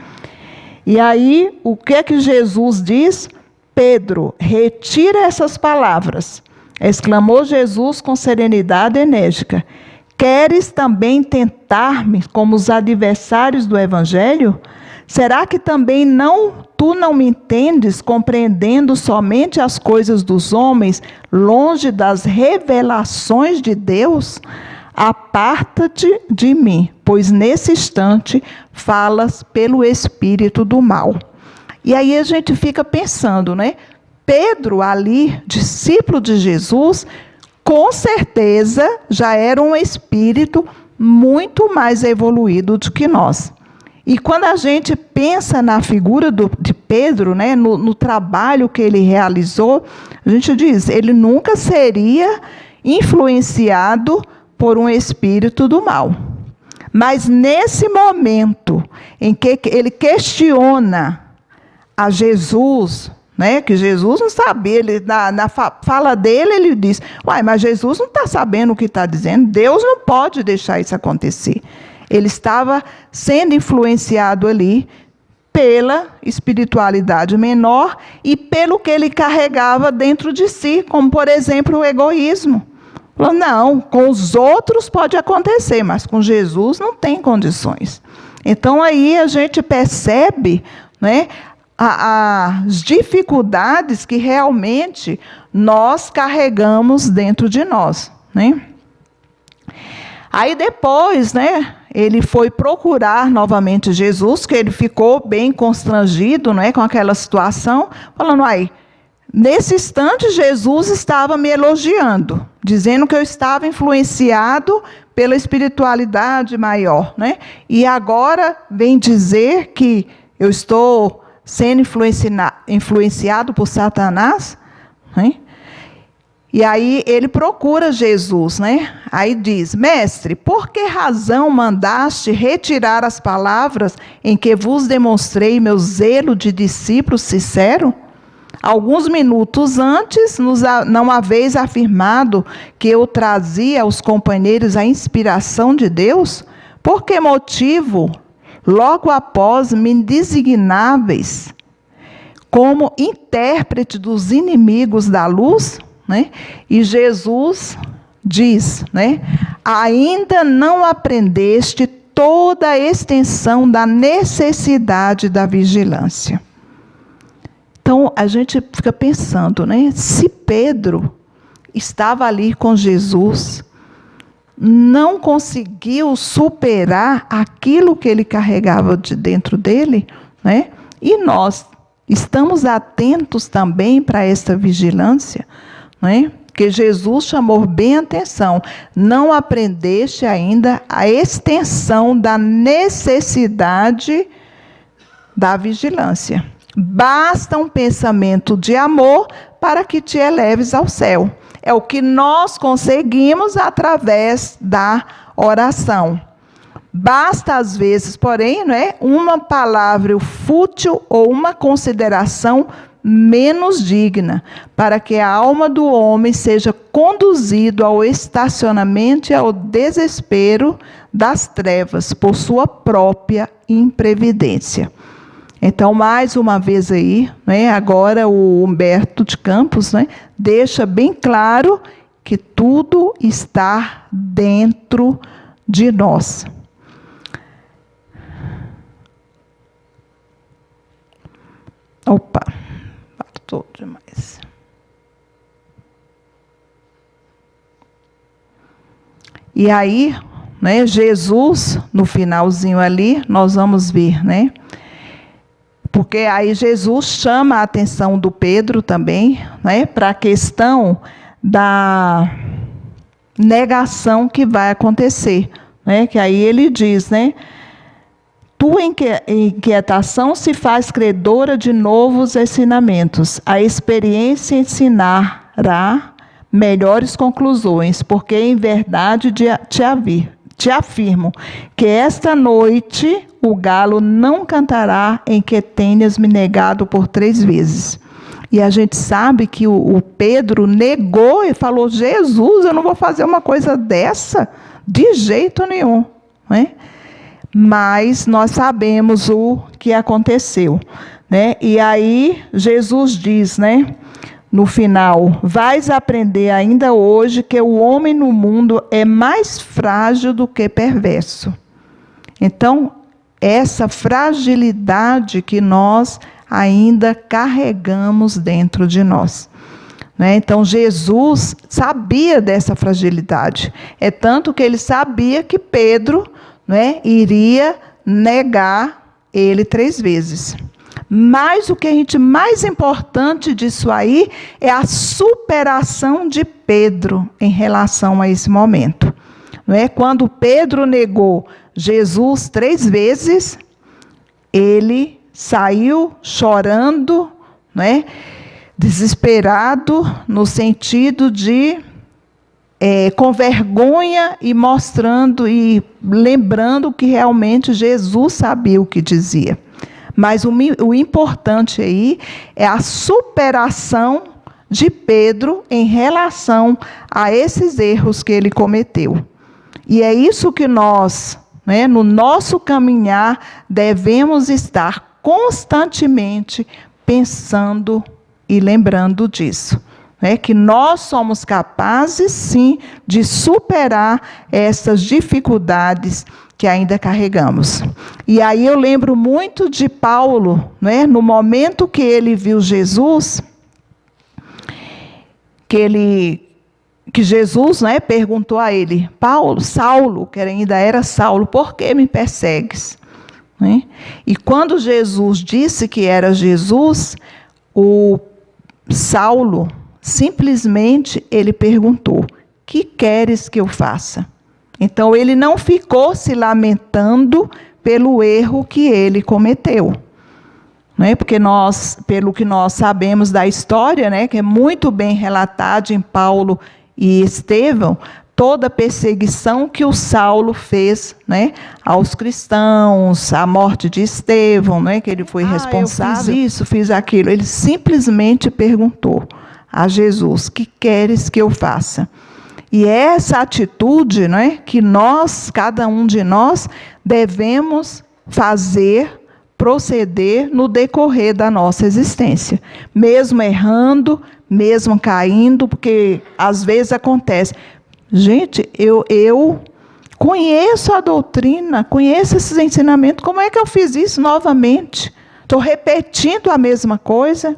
E aí, o que é que Jesus diz? Pedro, retira essas palavras, exclamou Jesus com serenidade enérgica. Queres também tentar-me como os adversários do Evangelho? Será que também tu não me entendes, compreendendo somente as coisas dos homens, longe das revelações de Deus? Aparta-te de mim, pois nesse instante falas pelo espírito do mal. E aí a gente fica pensando, né? Pedro ali, discípulo de Jesus, com certeza já era um espírito muito mais evoluído do que nós. E quando a gente pensa na figura de Pedro, né, no trabalho que ele realizou, a gente diz, ele nunca seria influenciado por um espírito do mal. Mas nesse momento em que ele questiona a Jesus, né, que Jesus não sabia, na fala dele ele diz, mas Jesus não está sabendo o que está dizendo, Deus não pode deixar isso acontecer. Ele estava sendo influenciado ali pela espiritualidade menor e pelo que ele carregava dentro de si, como, por exemplo, o egoísmo. Falou, não, com os outros pode acontecer, mas com Jesus não tem condições. Então, aí a gente percebe, né, as dificuldades que realmente nós carregamos dentro de nós, né? Aí depois, né, ele foi procurar novamente Jesus, que ele ficou bem constrangido, né, com aquela situação, falando, nesse instante Jesus estava me elogiando, dizendo que eu estava influenciado pela espiritualidade maior, né? E agora vem dizer que eu estou sendo influenciado por Satanás, né? E aí ele procura Jesus, né? Aí diz, mestre, por que razão mandaste retirar as palavras em que vos demonstrei meu zelo de discípulo sincero? Alguns minutos antes, não haveis afirmado que eu trazia aos companheiros a inspiração de Deus? Por que motivo, logo após, me designáveis como intérprete dos inimigos da luz? Né? E Jesus diz, né, ainda não aprendeste toda a extensão da necessidade da vigilância. Então, a gente fica pensando, né, se Pedro estava ali com Jesus, não conseguiu superar aquilo que ele carregava de dentro dele, né? E nós estamos atentos também para essa vigilância, né? Porque Jesus chamou bem a atenção. Não aprendeste ainda a extensão da necessidade da vigilância. Basta um pensamento de amor para que te eleves ao céu. É o que nós conseguimos através da oração. Basta, às vezes, porém, né, uma palavra fútil ou uma consideração menos digna, para que a alma do homem seja conduzido ao estacionamento e ao desespero das trevas, por sua própria imprevidência. Então, mais uma vez aí, né, agora o Humberto de Campos, né, deixa bem claro que tudo está dentro de nós. Opa, faltou demais. E aí, né, Jesus, no finalzinho ali, nós vamos ver, né? Porque aí Jesus chama a atenção do Pedro também, né, para a questão da negação que vai acontecer, né? Que aí ele diz, né? Tua inquietação se faz credora de novos ensinamentos. A experiência ensinará melhores conclusões, porque em verdade te afirmo que esta noite o galo não cantará em que tenhas me negado por 3 vezes. E a gente sabe que o Pedro negou e falou, Jesus, eu não vou fazer uma coisa dessa de jeito nenhum, né? Mas nós sabemos o que aconteceu, né? E aí Jesus diz, né, no final, vais aprender ainda hoje que o homem no mundo é mais frágil do que perverso. Então, essa fragilidade que nós ainda carregamos dentro de nós. Né? Então, Jesus sabia dessa fragilidade. É tanto que ele sabia que Pedro, né, iria negar ele 3 vezes. Mas o que a gente mais importante disso aí é a superação de Pedro em relação a esse momento. Não é? Quando Pedro negou Jesus 3 vezes, ele saiu chorando, né? Desesperado, no sentido de com vergonha e mostrando e lembrando que realmente Jesus sabia o que dizia. Mas o importante aí é a superação de Pedro em relação a esses erros que ele cometeu. E é isso que nós, né, no nosso caminhar, devemos estar constantemente pensando e lembrando disso. Né, que nós somos capazes, sim, de superar essas dificuldades que ainda carregamos. E aí eu lembro muito de Paulo, né, no momento que ele viu Jesus, que Jesus, né, perguntou a ele, Saulo, que ainda era Saulo, por que me persegues? Né? E quando Jesus disse que era Jesus, o Saulo, simplesmente ele perguntou, que queres que eu faça? Então ele não ficou se lamentando pelo erro que ele cometeu. Não é? Porque pelo que nós sabemos da história, né, que é muito bem relatado em Paulo e Estevão, toda a perseguição que o Saulo fez, né, aos cristãos, a morte de Estevão, né, que ele foi responsável. Eu fiz isso, fiz aquilo. Ele simplesmente perguntou a Jesus, que queres que eu faça? E essa atitude, né, que nós, cada um de nós, devemos fazer, proceder no decorrer da nossa existência. Mesmo errando, mesmo caindo, porque às vezes acontece. Gente, eu conheço a doutrina, conheço esses ensinamentos, como é que eu fiz isso novamente? Estou repetindo a mesma coisa.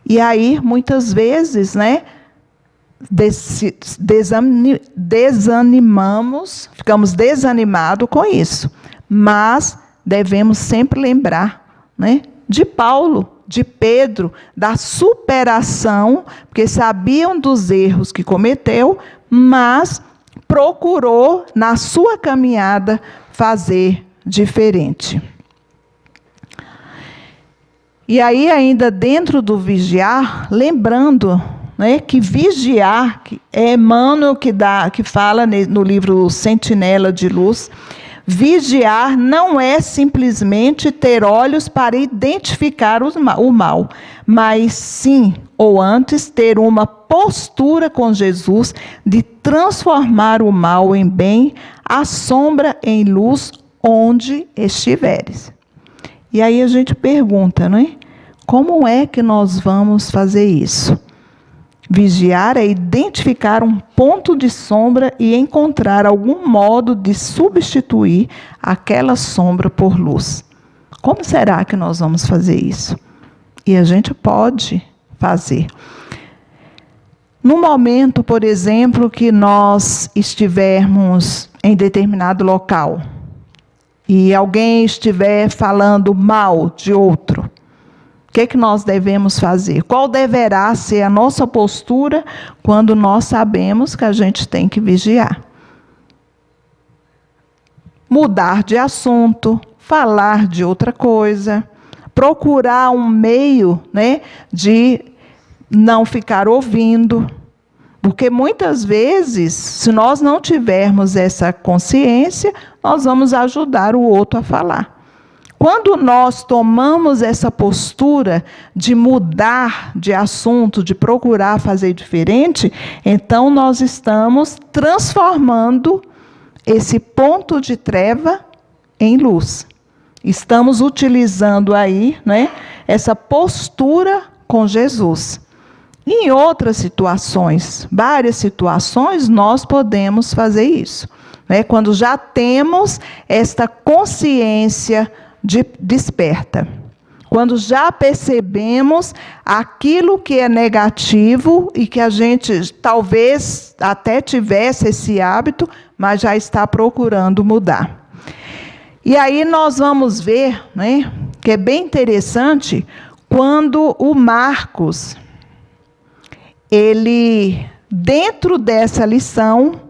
E aí, muitas vezes, né, desanimamos, ficamos desanimados com isso. Mas devemos sempre lembrar, né, de Paulo, de Pedro, da superação, porque sabiam dos erros que cometeu, mas procurou, na sua caminhada, fazer diferente. E aí, ainda dentro do vigiar, lembrando, né, que vigiar, é Emmanuel que fala no livro Sentinela de Luz, vigiar não é simplesmente ter olhos para identificar o mal, mas sim, ou antes, ter uma postura com Jesus de transformar o mal em bem, a sombra em luz, onde estiveres. E aí a gente pergunta, não é? Como é que nós vamos fazer isso? Vigiar é identificar um ponto de sombra e encontrar algum modo de substituir aquela sombra por luz. Como será que nós vamos fazer isso? E a gente pode fazer. No momento, por exemplo, que nós estivermos em determinado local e alguém estiver falando mal de outro, o que é que nós devemos fazer? Qual deverá ser a nossa postura quando nós sabemos que a gente tem que vigiar? Mudar de assunto, falar de outra coisa, procurar um meio, né, de não ficar ouvindo. Porque muitas vezes, se nós não tivermos essa consciência, nós vamos ajudar o outro a falar. Quando nós tomamos essa postura de mudar de assunto, de procurar fazer diferente, então nós estamos transformando esse ponto de treva em luz. Estamos utilizando aí, né, essa postura com Jesus. Em outras situações, várias situações, nós podemos fazer isso. né? Quando já temos esta consciência desperta. Quando já percebemos aquilo que é negativo e que a gente talvez até tivesse esse hábito, mas já está procurando mudar. E aí nós vamos ver, né, que é bem interessante, quando o Marcos, ele, dentro dessa lição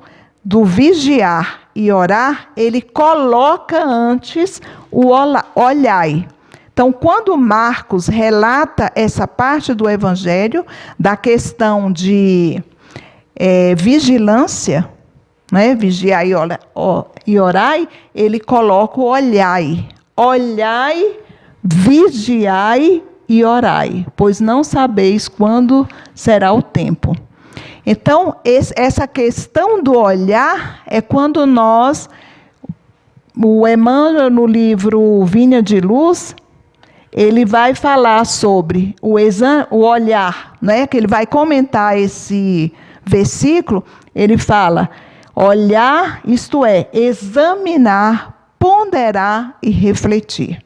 do vigiar e orar, ele coloca antes o olhai. Então, quando Marcos relata essa parte do Evangelho, da questão de vigilância, né, vigiar e orai, ele coloca o olhai. Olhai, vigiai e orai, pois não sabeis quando será o tempo. Então, essa questão do olhar é quando nós, o Emmanuel, no livro Vinha de Luz, ele vai falar sobre o olhar, né? Que ele vai comentar esse versículo, ele fala, olhar, isto é, examinar, ponderar e refletir.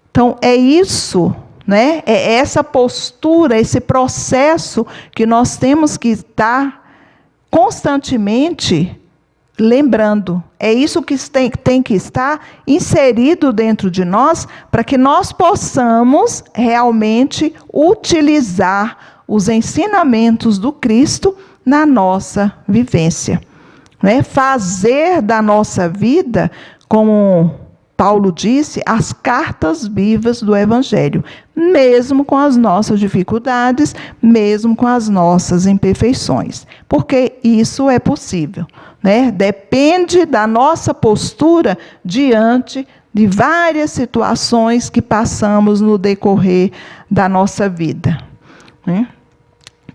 Então, é isso, né? É essa postura, esse processo que nós temos que estar constantemente lembrando. É isso que tem que estar inserido dentro de nós para que nós possamos realmente utilizar os ensinamentos do Cristo na nossa vivência. Né? Fazer da nossa vida, como Paulo disse, as cartas vivas do Evangelho, mesmo com as nossas dificuldades, mesmo com as nossas imperfeições, porque isso é possível, né? Depende da nossa postura diante de várias situações que passamos no decorrer da nossa vida, né?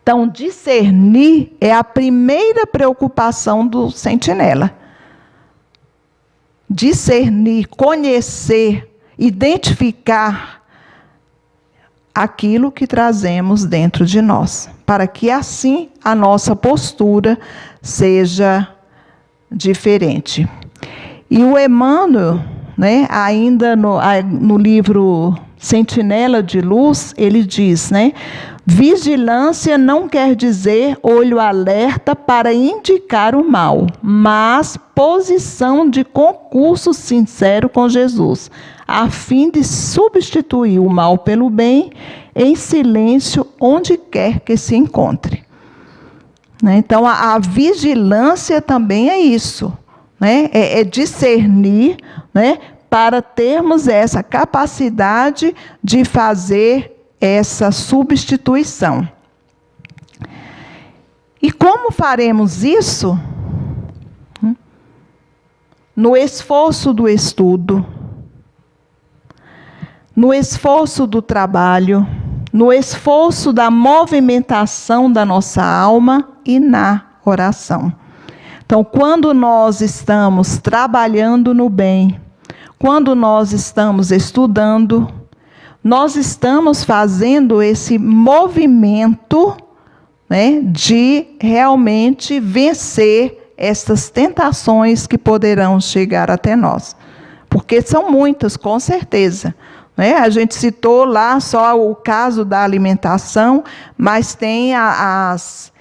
Então, discernir é a primeira preocupação do sentinela. Discernir, conhecer, identificar aquilo que trazemos dentro de nós, para que assim a nossa postura seja diferente. E o Emmanuel, né, ainda no livro Sentinela de Luz, ele diz, né, vigilância não quer dizer olho alerta para indicar o mal, mas posição de concurso sincero com Jesus, a fim de substituir o mal pelo bem em silêncio onde quer que se encontre. Então, a vigilância também é isso, né? É discernir, né, para termos essa capacidade de fazer essa substituição. E como faremos isso? No esforço do estudo, no esforço do trabalho, no esforço da movimentação da nossa alma e na oração. Então, quando nós estamos trabalhando no bem, quando nós estamos estudando, nós estamos fazendo esse movimento, né, de realmente vencer essas tentações que poderão chegar até nós. Porque são muitas, com certeza. Né? A gente citou lá só o caso da alimentação, mas tem as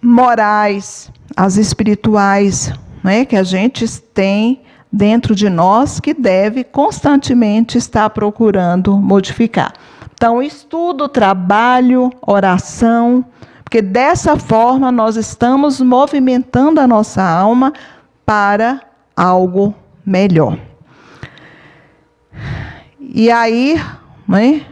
morais, as espirituais, né, que a gente tem dentro de nós, que deve constantemente estar procurando modificar. Então, estudo, trabalho, oração, porque dessa forma nós estamos movimentando a nossa alma para algo melhor. E aí, né,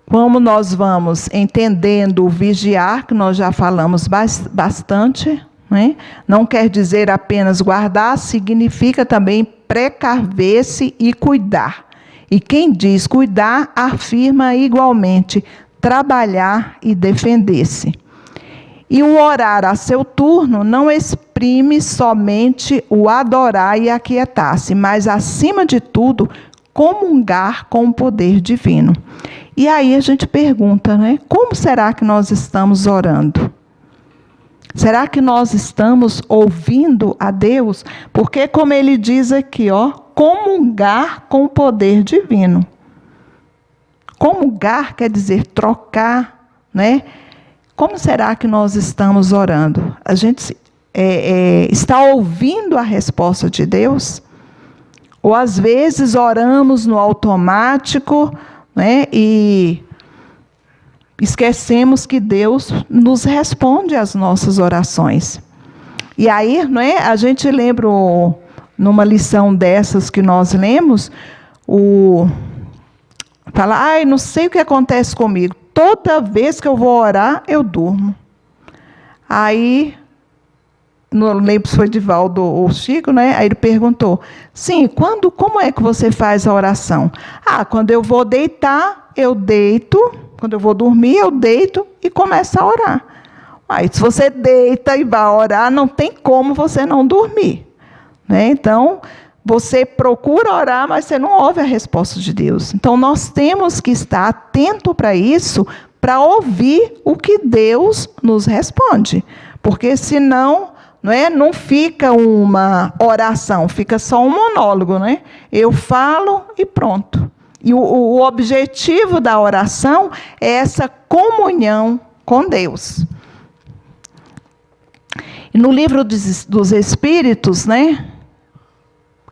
como nós vamos entendendo o vigiar, que nós já falamos bastante, né? Não quer dizer apenas guardar, significa também precaver-se e cuidar. E quem diz cuidar, afirma igualmente trabalhar e defender-se. E o orar a seu turno não exprime somente o adorar e aquietar-se, mas, acima de tudo, comungar com o poder divino. E aí a gente pergunta, né? Como será que nós estamos orando? Será que nós estamos ouvindo a Deus? Porque, como ele diz aqui, comungar com o poder divino. Comungar quer dizer trocar, né? Como será que nós estamos orando? A gente está ouvindo a resposta de Deus? Ou às vezes oramos no automático, né? E esquecemos que Deus nos responde às nossas orações. E aí, não é? A gente lembra, numa lição dessas que nós lemos, fala, não sei o que acontece comigo. Toda vez que eu vou orar, eu durmo. Aí, não lembro se foi Divaldo ou Chico, né? Aí ele perguntou, sim, como é que você faz a oração? Quando eu vou deitar, eu deito. Quando eu vou dormir, eu deito e começo a orar. Aí, se você deita e vai orar, não tem como você não dormir, né? Então, você procura orar, mas você não ouve a resposta de Deus. Então, nós temos que estar atento para isso, para ouvir o que Deus nos responde. Porque, senão, não fica uma oração, fica só um monólogo, né? Eu falo e pronto. E o objetivo da oração é essa comunhão com Deus. E no livro dos Espíritos, né?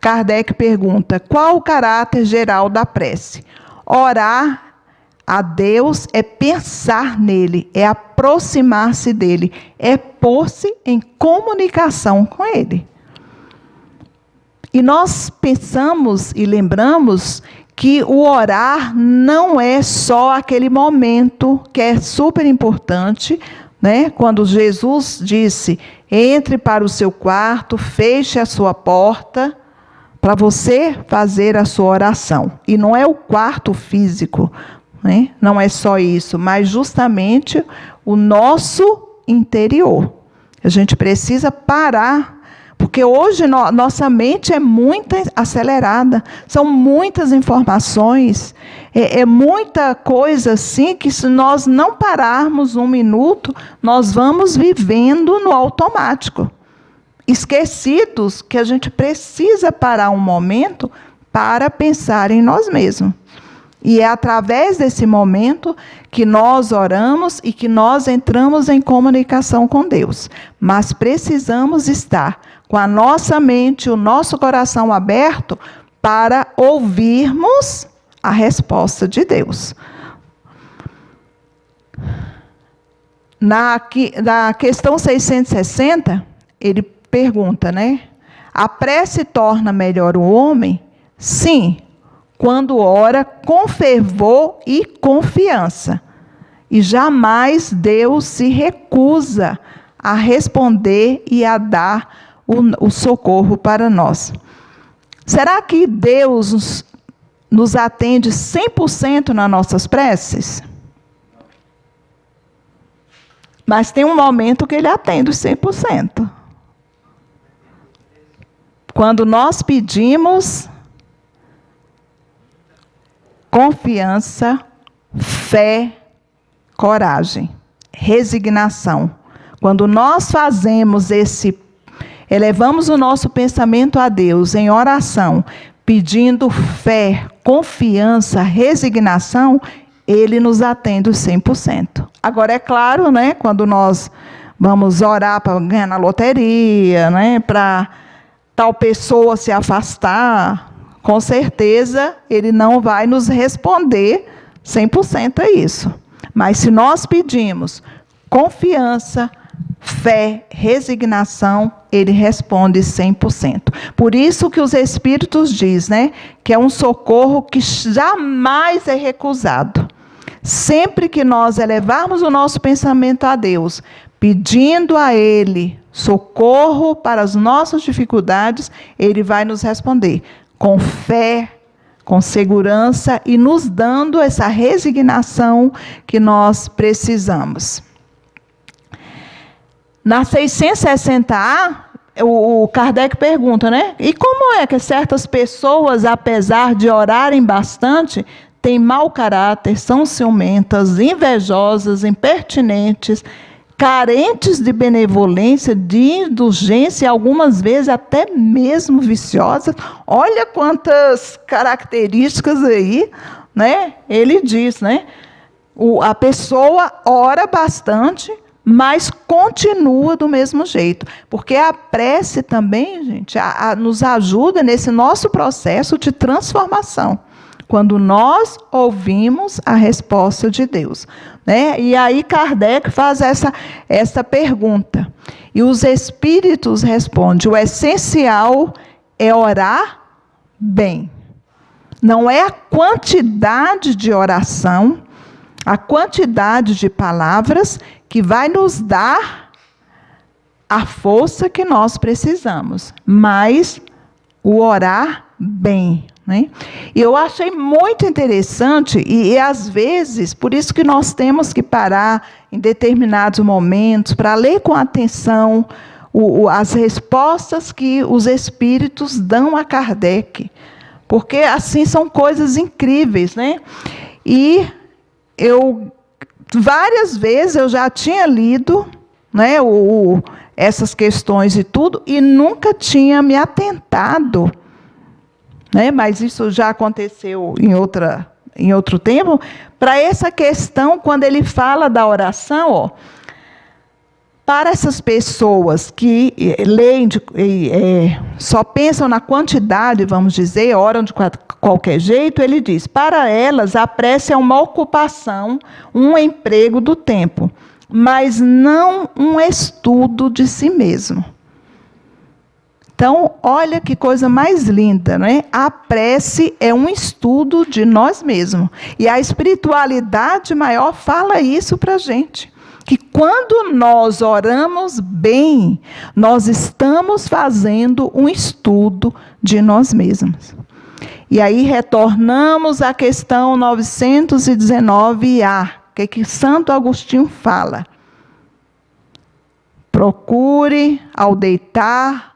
Kardec pergunta, qual o caráter geral da prece? Orar a Deus é pensar nele, é aproximar-se dele, é pôr-se em comunicação com ele. E nós pensamos e lembramos que o orar não é só aquele momento que é super importante, né? Quando Jesus disse, entre para o seu quarto, feche a sua porta, para você fazer a sua oração. E não é o quarto físico, né? Não é só isso, mas justamente o nosso interior. A gente precisa parar, porque hoje nossa mente é muito acelerada, são muitas informações, é muita coisa assim, que se nós não pararmos um minuto, nós vamos vivendo no automático. Esquecidos que a gente precisa parar um momento para pensar em nós mesmos. E é através desse momento que nós oramos e que nós entramos em comunicação com Deus. Mas precisamos estar com a nossa mente, o nosso coração aberto para ouvirmos a resposta de Deus. Na questão 660, ele pergunta, né? A prece torna melhor o homem? Sim, quando ora com fervor e confiança. E jamais Deus se recusa a responder e a dar o socorro para nós. Será que Deus nos atende 100% nas nossas preces? Mas tem um momento que Ele atende 100%. Quando nós pedimos confiança, fé, coragem, resignação. Quando nós fazemos elevamos o nosso pensamento a Deus em oração, pedindo fé, confiança, resignação, Ele nos atende 100%. Agora, é claro, né, quando nós vamos orar para ganhar na loteria, né, para tal pessoa se afastar, com certeza Ele não vai nos responder 100% a isso. Mas se nós pedimos confiança, fé, resignação, Ele responde 100%. Por isso que os Espíritos dizem, né, que é um socorro que jamais é recusado. Sempre que nós elevarmos o nosso pensamento a Deus, pedindo a Ele socorro para as nossas dificuldades, Ele vai nos responder com fé, com segurança e nos dando essa resignação que nós precisamos. Na 660A, o Kardec pergunta, né? E como é que certas pessoas, apesar de orarem bastante, têm mau caráter, são ciumentas, invejosas, impertinentes, carentes de benevolência, de indulgência, algumas vezes até mesmo viciosas. Olha quantas características aí, né? Ele diz, né? A pessoa ora bastante, mas continua do mesmo jeito. Porque a prece também, gente, nos ajuda nesse nosso processo de transformação. Quando nós ouvimos a resposta de Deus, né? E aí Kardec faz essa pergunta. E os espíritos respondem: o essencial é orar bem. Não é a quantidade de oração, a quantidade de palavras que vai nos dar a força que nós precisamos, mas o orar bem. Né? E eu achei muito interessante, e às vezes, por isso que nós temos que parar em determinados momentos para ler com atenção as respostas que os espíritos dão a Kardec, porque assim são coisas incríveis, né? E várias vezes eu já tinha lido, né, essas questões e tudo, e nunca tinha me atentado, né, mas isso já aconteceu em outro tempo, para essa questão, quando ele fala da oração, ó, para essas pessoas que leem, só pensam na quantidade, vamos dizer, oram de qualquer jeito, ele diz: para elas a prece é uma ocupação, um emprego do tempo, mas não um estudo de si mesmo. Então, olha que coisa mais linda, né? A prece é um estudo de nós mesmos. E a espiritualidade maior fala isso para a gente. Que quando nós oramos bem, nós estamos fazendo um estudo de nós mesmos. E aí retornamos à questão 919A, que Santo Agostinho fala. Procure, ao deitar,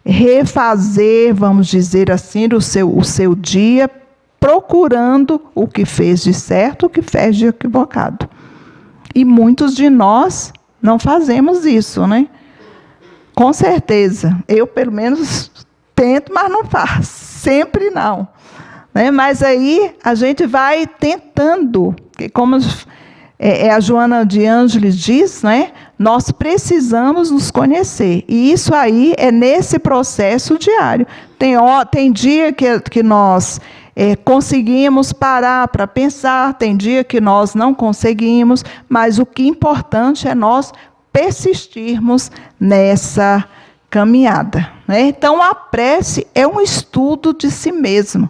refazer, vamos dizer assim, o seu dia, procurando o que fez de certo, o que fez de equivocado. E muitos de nós não fazemos isso, né? Com certeza. Eu, pelo menos, tento, mas não faço. Sempre não. Né? Mas aí a gente vai tentando, que como a Joana de Ângeles diz, né? Nós precisamos nos conhecer. E isso aí é nesse processo diário. Tem dia que nós conseguimos parar para pensar, tem dia que nós não conseguimos, mas o que é importante é nós persistirmos nessa caminhada. Né? Então, a prece é um estudo de si mesmo.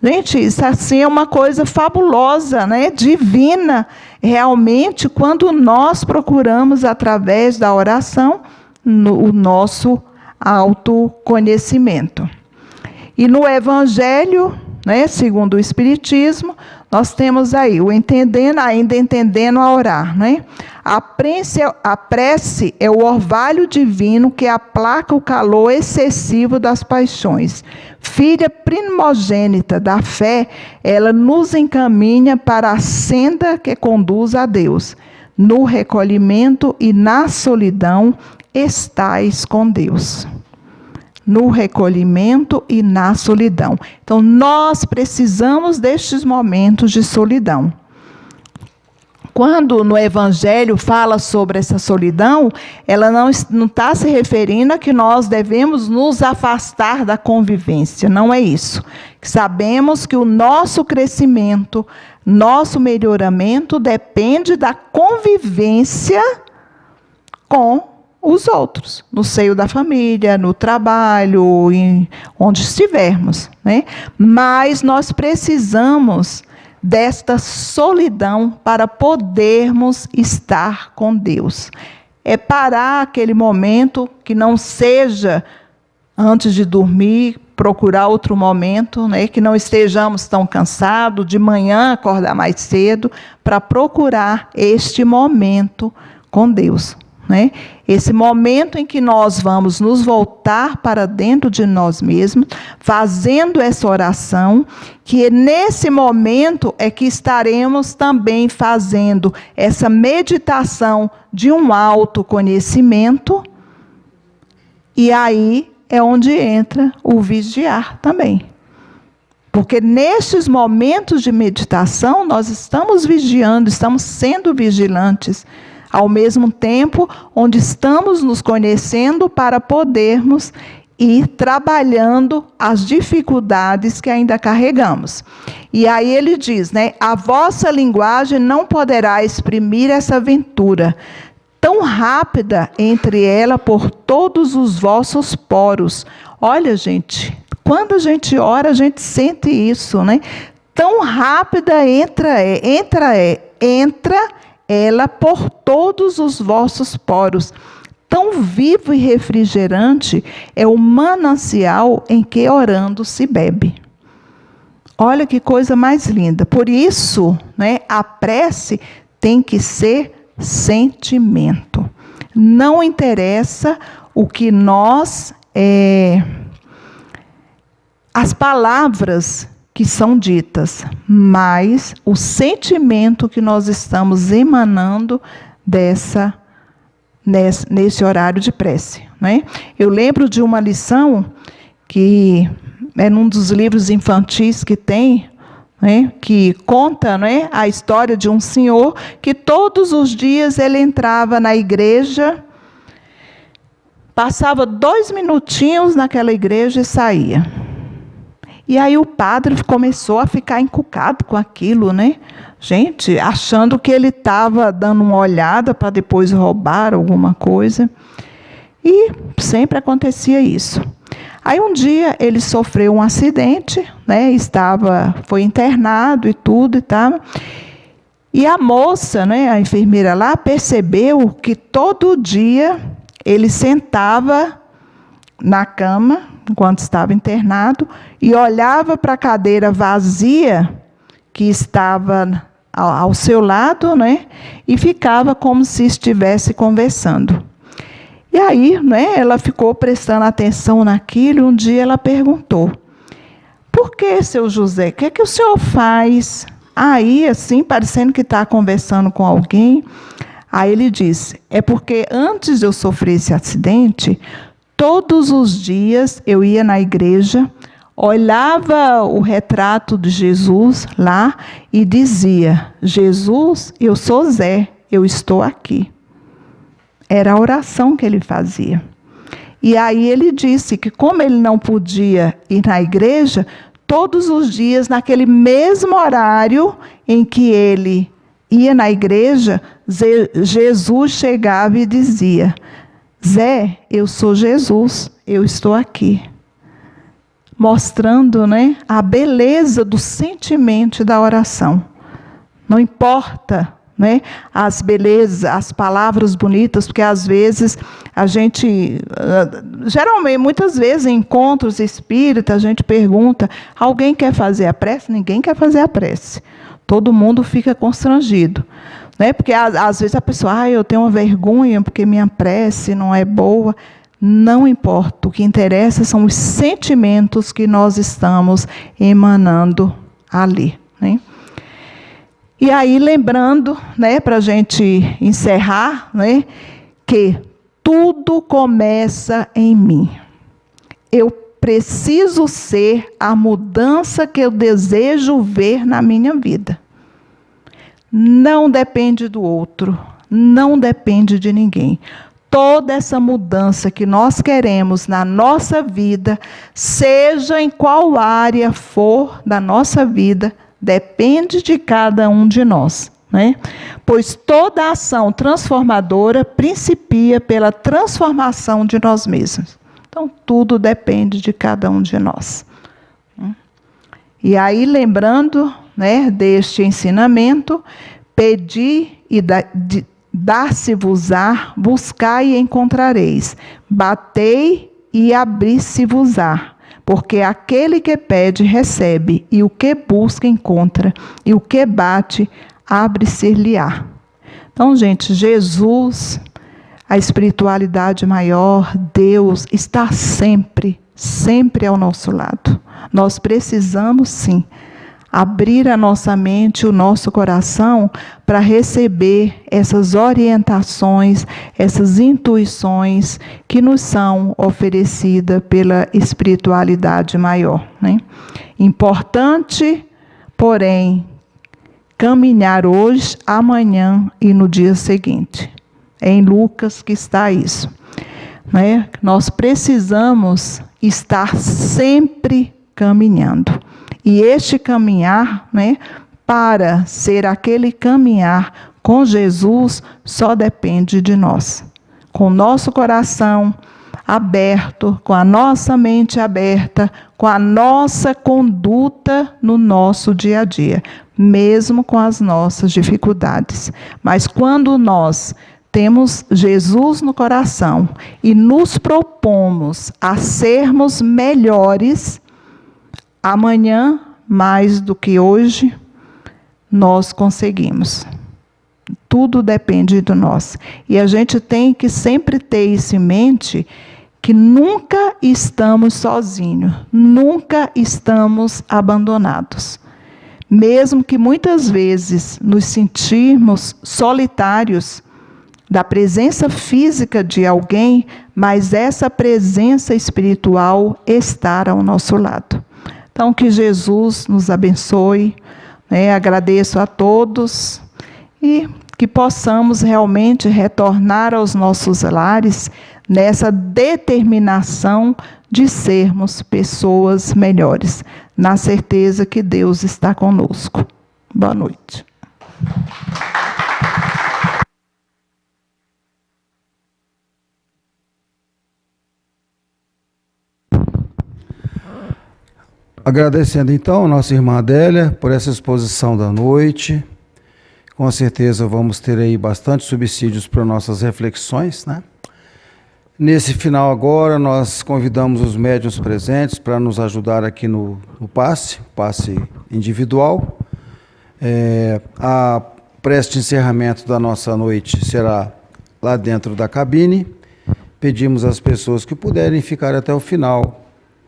Gente, isso assim é uma coisa fabulosa, né? Divina, realmente, quando nós procuramos, através da oração, o nosso autoconhecimento. E no Evangelho, né, segundo o Espiritismo, nós temos aí ainda entendendo a orar. Né? A prece é o orvalho divino que aplaca o calor excessivo das paixões. Filha primogênita da fé, ela nos encaminha para a senda que conduz a Deus. No recolhimento e na solidão estais com Deus. No recolhimento e na solidão. Então, nós precisamos destes momentos de solidão. Quando no Evangelho fala sobre essa solidão, ela não está se referindo a que nós devemos nos afastar da convivência. Não é isso. Sabemos que o nosso crescimento, nosso melhoramento depende da convivência com os outros, no seio da família, no trabalho, onde estivermos. Né? Mas nós precisamos desta solidão para podermos estar com Deus. É parar aquele momento que não seja antes de dormir, procurar outro momento, né, que não estejamos tão cansados, de manhã acordar mais cedo, para procurar este momento com Deus. né? Esse momento em que nós vamos nos voltar para dentro de nós mesmos, fazendo essa oração, que nesse momento é que estaremos também fazendo essa meditação de um autoconhecimento, e aí é onde entra o vigiar também. Porque nesses momentos de meditação, nós estamos vigiando, estamos sendo vigilantes, ao mesmo tempo onde estamos nos conhecendo para podermos ir trabalhando as dificuldades que ainda carregamos. E aí ele diz, né, a vossa linguagem não poderá exprimir essa aventura, tão rápida entre ela por todos os vossos poros. Olha, gente, quando a gente ora, a gente sente isso, né? Tão rápida entra ela por todos os vossos poros. Tão vivo e refrigerante é o manancial em que orando se bebe. Olha que coisa mais linda. Por isso, né, a prece tem que ser sentimento. Não interessa o que nós... as palavras que são ditas, mas o sentimento que nós estamos emanando nesse horário de prece, né? Eu lembro de uma lição que é num dos livros infantis que tem, né, que conta, né, a história de um senhor que todos os dias ele entrava na igreja, passava 2 minutinhos naquela igreja e saía. E aí o padre começou a ficar encucado com aquilo, né? Gente, achando que ele estava dando uma olhada para depois roubar alguma coisa. E sempre acontecia isso. Aí um dia ele sofreu um acidente, né? Foi internado e tudo e tal. E a moça, né, a enfermeira lá, percebeu que todo dia ele sentava na cama, enquanto estava internado, e olhava para a cadeira vazia que estava ao seu lado, né, e ficava como se estivesse conversando. E aí, né, ela ficou prestando atenção naquilo, e um dia ela perguntou, por que, seu José, o que é que o senhor faz aí, assim, parecendo que está conversando com alguém? Aí ele disse, é porque antes de eu sofrer esse acidente, todos os dias eu ia na igreja, olhava o retrato de Jesus lá e dizia, Jesus, eu sou Zé, eu estou aqui. Era a oração que ele fazia. E aí ele disse que como ele não podia ir na igreja, todos os dias, naquele mesmo horário em que ele ia na igreja, Jesus chegava e dizia, Zé, eu sou Jesus, eu estou aqui. Mostrando, né, a beleza do sentimento da oração. Não importa, né, as belezas, as palavras bonitas, porque às vezes a gente, geralmente, muitas vezes em encontros espíritas, a gente pergunta, alguém quer fazer a prece? Ninguém quer fazer a prece. Todo mundo fica constrangido. Né? Porque às vezes a pessoa, eu tenho uma vergonha porque minha prece não é boa. Não importa, o que interessa são os sentimentos que nós estamos emanando ali. Né? E aí, lembrando, né, para a gente encerrar, né, que tudo começa em mim. Eu preciso ser a mudança que eu desejo ver na minha vida. Não depende do outro, não depende de ninguém. Toda essa mudança que nós queremos na nossa vida, seja em qual área for da nossa vida, depende de cada um de nós, né? Pois toda ação transformadora principia pela transformação de nós mesmos. Então, tudo depende de cada um de nós. E aí, lembrando, né, deste ensinamento, pedi e dar-se-vos-á, buscai e encontrareis, batei e abri-se-vos-á, porque aquele que pede, recebe, e o que busca, encontra, e o que bate, abre-se-lhe-á. Então, gente, Jesus, a espiritualidade maior, Deus, está sempre, sempre ao nosso lado. Nós precisamos, sim, abrir a nossa mente, o nosso coração, para receber essas orientações, essas intuições que nos são oferecidas pela espiritualidade maior, né? Importante, porém, caminhar hoje, amanhã e no dia seguinte. É em Lucas que está isso, né? Nós precisamos estar sempre caminhando. E este caminhar, né, para ser aquele caminhar com Jesus, só depende de nós. Com o nosso coração aberto, com a nossa mente aberta, com a nossa conduta no nosso dia a dia, mesmo com as nossas dificuldades. Mas quando nós temos Jesus no coração e nos propomos a sermos melhores, amanhã, mais do que hoje, nós conseguimos. Tudo depende de nós. E a gente tem que sempre ter isso em mente, que nunca estamos sozinhos, nunca estamos abandonados. Mesmo que muitas vezes nos sentirmos solitários da presença física de alguém, mas essa presença espiritual está ao nosso lado. Então, que Jesus nos abençoe, né? Agradeço a todos e que possamos realmente retornar aos nossos lares nessa determinação de sermos pessoas melhores, na certeza que Deus está conosco. Boa noite. Agradecendo então a nossa irmã Adélia por essa exposição da noite. Com certeza vamos ter aí bastante subsídios para nossas reflexões, né? Nesse final agora, nós convidamos os médiuns presentes para nos ajudar aqui no passe individual. A prece de encerramento da nossa noite será lá dentro da cabine. Pedimos às pessoas que puderem ficar até o final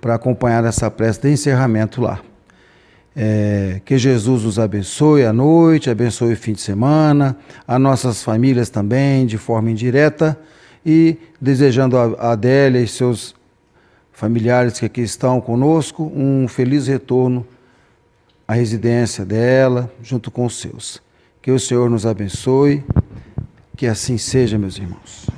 para acompanhar essa prece de encerramento lá. Que Jesus nos abençoe a noite, abençoe o fim de semana, as nossas famílias também, de forma indireta, e desejando a Adélia e seus familiares que aqui estão conosco um feliz retorno à residência dela, junto com os seus. Que o Senhor nos abençoe, que assim seja, meus irmãos.